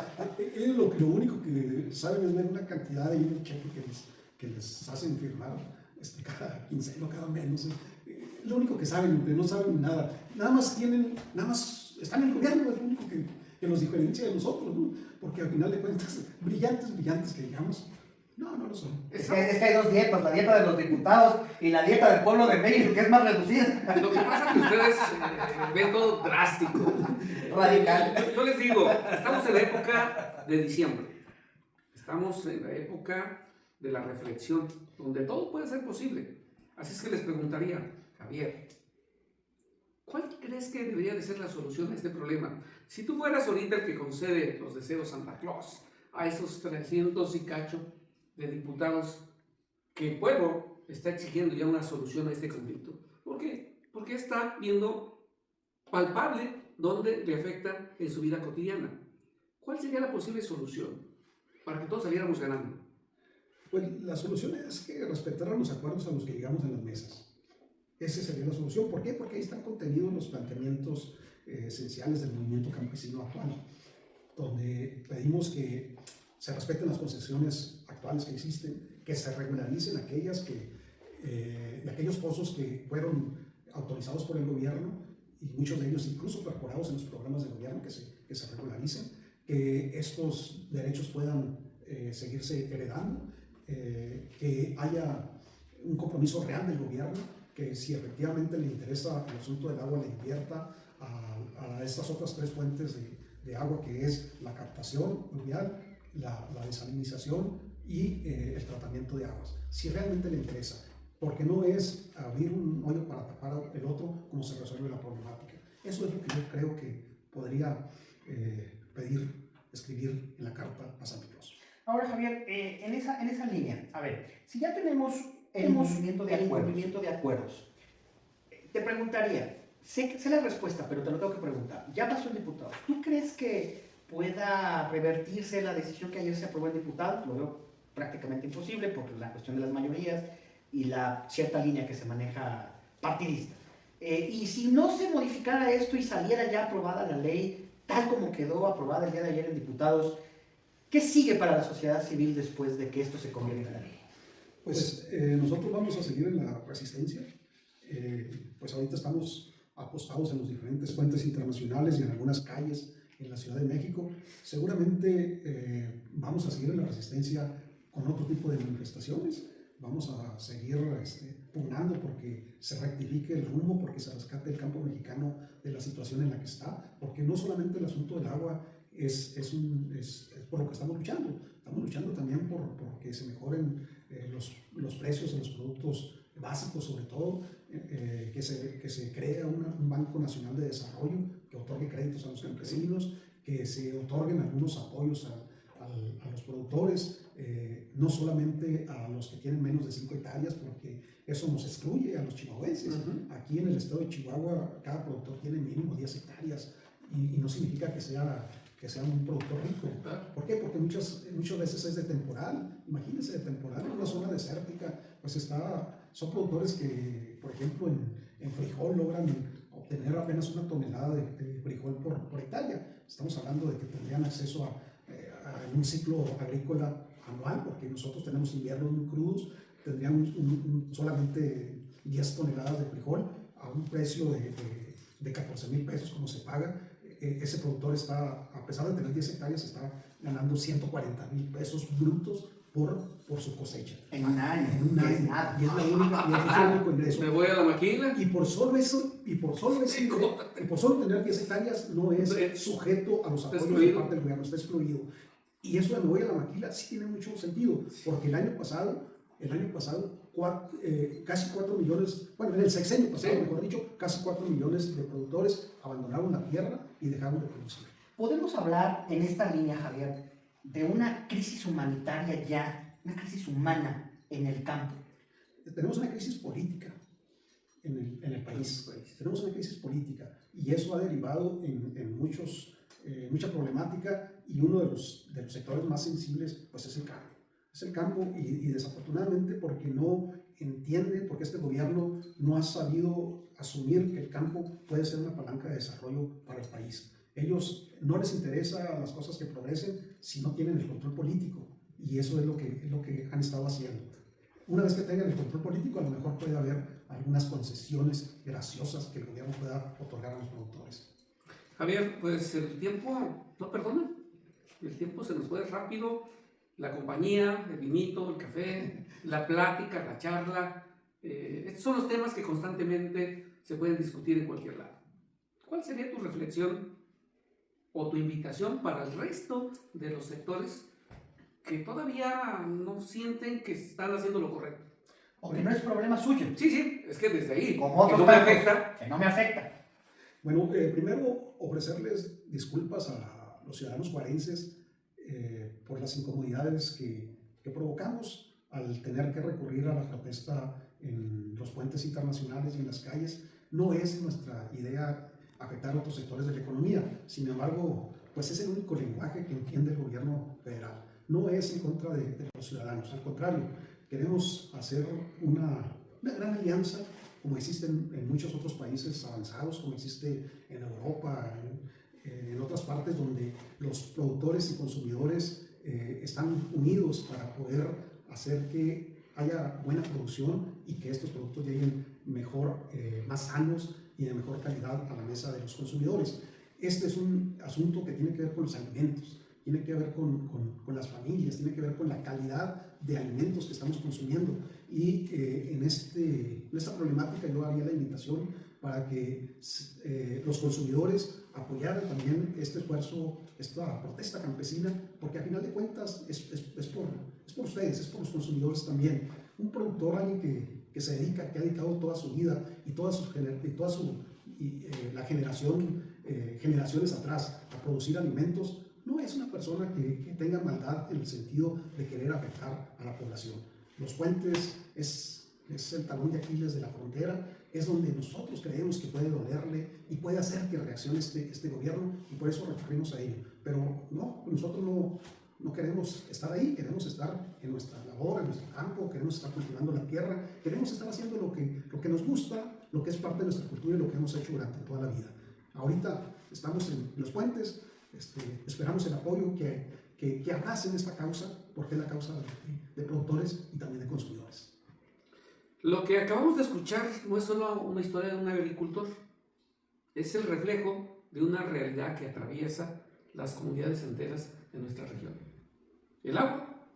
Speaker 4: Ellos lo único que saben es ver una cantidad de un cheque que les hacen firmar cada quincena o cada mes. Lo único que saben, que no saben nada. Nada más están en el gobierno, es lo único que nos diferencia de nosotros, ¿no? Porque al final de cuentas, brillantes que digamos, no lo son.
Speaker 3: Es que hay dos dietas, la dieta de los diputados y la dieta del pueblo de México, que es más reducida.
Speaker 2: Lo que pasa es que ustedes ven todo drástico.
Speaker 3: Radical.
Speaker 2: Yo les digo, estamos en la época de diciembre. Estamos en la época de la reflexión, donde todo puede ser posible. Así es que les preguntaría, Javier, ¿cuál crees que debería de ser la solución a este problema? Si tú fueras ahorita el que concede los deseos Santa Claus a esos 300 y cacho de diputados, que el pueblo está exigiendo ya una solución a este conflicto. ¿Por qué? Porque está viendo palpable dónde le afecta en su vida cotidiana. ¿Cuál sería la posible solución para que todos saliéramos ganando?
Speaker 4: Pues la solución es que respetaran los acuerdos a los que llegamos en las mesas. Esa sería la solución. ¿Por qué? Porque ahí están contenidos los planteamientos esenciales del movimiento campesino actual, donde pedimos que se respeten las concesiones actuales que existen, que se regularicen aquellos pozos que fueron autorizados por el gobierno y muchos de ellos incluso perforados en los programas de gobierno, que se regularicen, que estos derechos puedan seguirse heredando, que haya un compromiso real del gobierno, que si efectivamente le interesa el asunto del agua, le invierta a estas otras 3 fuentes de agua, que es la captación pluvial, la desalinización y el tratamiento de aguas. Si realmente le interesa, porque no es abrir un hoyo para tapar el otro como se resuelve la problemática. Eso es lo que yo creo que podría escribir en la carta a Santa Claus.
Speaker 3: Ahora, Javier, en esa línea, a ver, si ya tenemos el incumplimiento de acuerdos, te preguntaría, sé la respuesta, pero te lo tengo que preguntar. Ya pasó el diputado. ¿Tú crees que pueda revertirse la decisión que ayer se aprobó en diputados? Lo veo prácticamente imposible por la cuestión de las mayorías y la cierta línea que se maneja partidista. Y si no se modificara esto y saliera ya aprobada la ley, tal como quedó aprobada el día de ayer en diputados, ¿qué sigue para la sociedad civil después de que esto se convierta en la ley?
Speaker 4: Pues nosotros vamos a seguir en la resistencia. Pues ahorita estamos apostados en los diferentes puentes internacionales y en algunas calles en la Ciudad de México. Seguramente vamos a seguir en la resistencia con otro tipo de manifestaciones. Vamos a seguir pugnando porque se rectifique el rumbo, porque se rescate el campo mexicano de la situación en la que está, porque no solamente el asunto del agua es por lo que estamos luchando también por que se mejoren los precios de los productos básicos, sobre todo, que se crea un Banco Nacional de Desarrollo que otorgue créditos a los campesinos, que se otorguen algunos apoyos a los productores, no solamente a los que tienen menos de 5 hectáreas, porque eso nos excluye a los chihuahuenses. Aquí en el estado de Chihuahua, cada productor tiene mínimo 10 hectáreas y no significa que sea un productor rico. ¿Por qué? Porque muchas veces es de temporal. Imagínense, de temporal en una zona desértica, pues son productores que, por ejemplo, en frijol logran obtener apenas 1 tonelada de frijol por hectárea. Estamos hablando de que tendrían acceso a un ciclo agrícola anual, porque nosotros tenemos inviernos muy crudos, tendrían solamente 10 toneladas de frijol a un precio de 14,000 pesos como se paga. Ese productor está, a pesar de tener 10 hectáreas, está ganando 140,000 pesos brutos por su cosecha.
Speaker 3: En un año.
Speaker 4: Y es la única, y es el único ingreso.
Speaker 2: Me voy a la maquila.
Speaker 4: Y por solo tener 10 hectáreas no es sujeto a los apoyos de parte del gobierno, está excluido. Y eso de me voy a la maquila sí tiene mucho sentido, porque el año pasado casi 4 millones, bueno, en el sexenio pasado, mejor dicho, casi 4 millones de productores abandonaron la tierra y dejaron de producir.
Speaker 3: ¿Podemos hablar en esta línea, Javier, de una crisis humanitaria ya, una crisis humana en el campo?
Speaker 4: Tenemos una crisis política en el país. Tenemos una crisis política y eso ha derivado en mucha problemática, y uno de los sectores más sensibles pues es el campo. Es el campo y desafortunadamente porque no entiende, porque este gobierno no ha sabido asumir que el campo puede ser una palanca de desarrollo para el país. Ellos no les interesa las cosas que progresen si no tienen el control político, y eso es lo que han estado haciendo. Una vez que tengan el control político, a lo mejor puede haber algunas concesiones graciosas que el gobierno pueda otorgar a los productores.
Speaker 2: Javier, pues el tiempo no perdona. El tiempo se nos fue rápido. La compañía, el vinito, el café, la plática, la charla. Estos son los temas que constantemente se pueden discutir en cualquier lado. ¿Cuál sería tu reflexión o tu invitación para el resto de los sectores que todavía no sienten que están haciendo lo correcto?
Speaker 3: O que no es problema suyo.
Speaker 2: Sí, es que desde ahí,
Speaker 3: como
Speaker 2: que
Speaker 3: otros
Speaker 2: no me afecta.
Speaker 3: Que no me afecta.
Speaker 4: Bueno, primero ofrecerles disculpas a los ciudadanos juarenses por las incomodidades que provocamos al tener que recurrir a la protesta en los puentes internacionales y en las calles. No es nuestra idea afectar a otros sectores de la economía, sin embargo, pues es el único lenguaje que entiende el gobierno federal. No es en contra de los ciudadanos, al contrario, queremos hacer una gran alianza, como existe en muchos otros países avanzados, como existe en Europa, en otras partes donde los productores y consumidores están unidos para poder hacer que haya buena producción y que estos productos lleguen mejor, más sanos y de mejor calidad a la mesa de los consumidores. Este es un asunto que tiene que ver con los alimentos, tiene que ver con las familias, tiene que ver con la calidad de alimentos que estamos consumiendo. Y en esta problemática yo haría la invitación para que los consumidores apoyaran también este esfuerzo, esta protesta campesina, porque a final de cuentas es por ustedes, es por los consumidores también. Un productor, alguien que se dedica, que ha dedicado toda su vida y la generaciones atrás a producir alimentos, no es una persona que tenga maldad en el sentido de querer afectar a la población. Los puentes es el talón de Aquiles de la frontera, es donde nosotros creemos que puede dolerle y puede hacer que reaccione este gobierno, y por eso recurrimos a ello. Pero no, nosotros no queremos estar ahí, queremos estar en nuestra labor, en nuestro campo, queremos estar cultivando la tierra, queremos estar haciendo lo que nos gusta, lo que es parte de nuestra cultura y lo que hemos hecho durante toda la vida. Ahorita estamos en los puentes, esperamos el apoyo que abracen esta causa, porque es la causa de productores y también de consumidores.
Speaker 2: Lo que acabamos de escuchar no es solo una historia de un agricultor, es el reflejo de una realidad que atraviesa las comunidades enteras de nuestra región. El agua,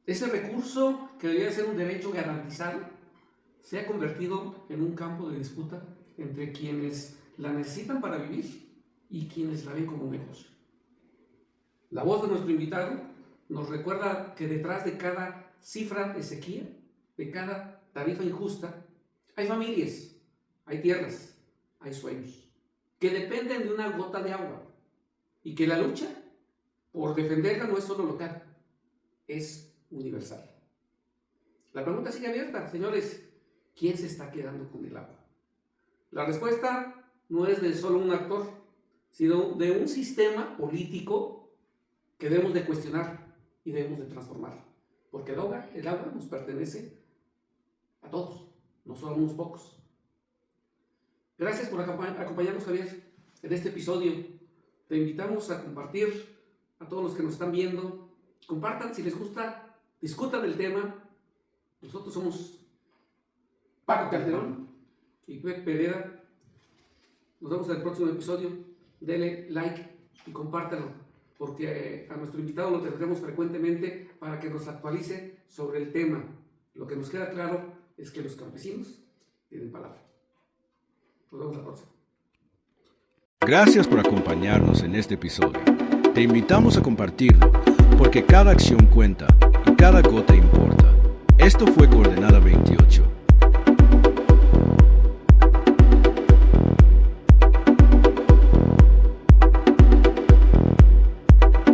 Speaker 2: ese recurso que debería ser un derecho garantizado, se ha convertido en un campo de disputa entre quienes la necesitan para vivir y quienes la ven como un negocio. La voz de nuestro invitado nos recuerda que detrás de cada cifra de sequía, de cada tarifa injusta, hay familias, hay tierras, hay sueños, que dependen de una gota de agua, y que la lucha por defenderla no es solo local, es universal. La pregunta sigue abierta, señores, ¿quién se está quedando con el agua? La respuesta no es de solo un actor, sino de un sistema político que debemos de cuestionar y debemos de transformar, porque el agua nos pertenece a todos, no solo a unos pocos. Gracias por acompañarnos, Javier, en este episodio. Te invitamos a compartir a todos los que nos están viendo. Compartan si les gusta, discutan el tema. Nosotros somos Paco Calderón y Pepe Pereda. Nos vemos en el próximo episodio. Dele like y compártanlo, porque a nuestro invitado lo tendremos frecuentemente para que nos actualice sobre el tema. Lo que nos queda claro es que los campesinos tienen palabra. Nos vemos la próxima.
Speaker 1: Gracias por acompañarnos en este episodio. Te invitamos a compartirlo, porque cada acción cuenta y cada gota importa. Esto fue Coordenada 28.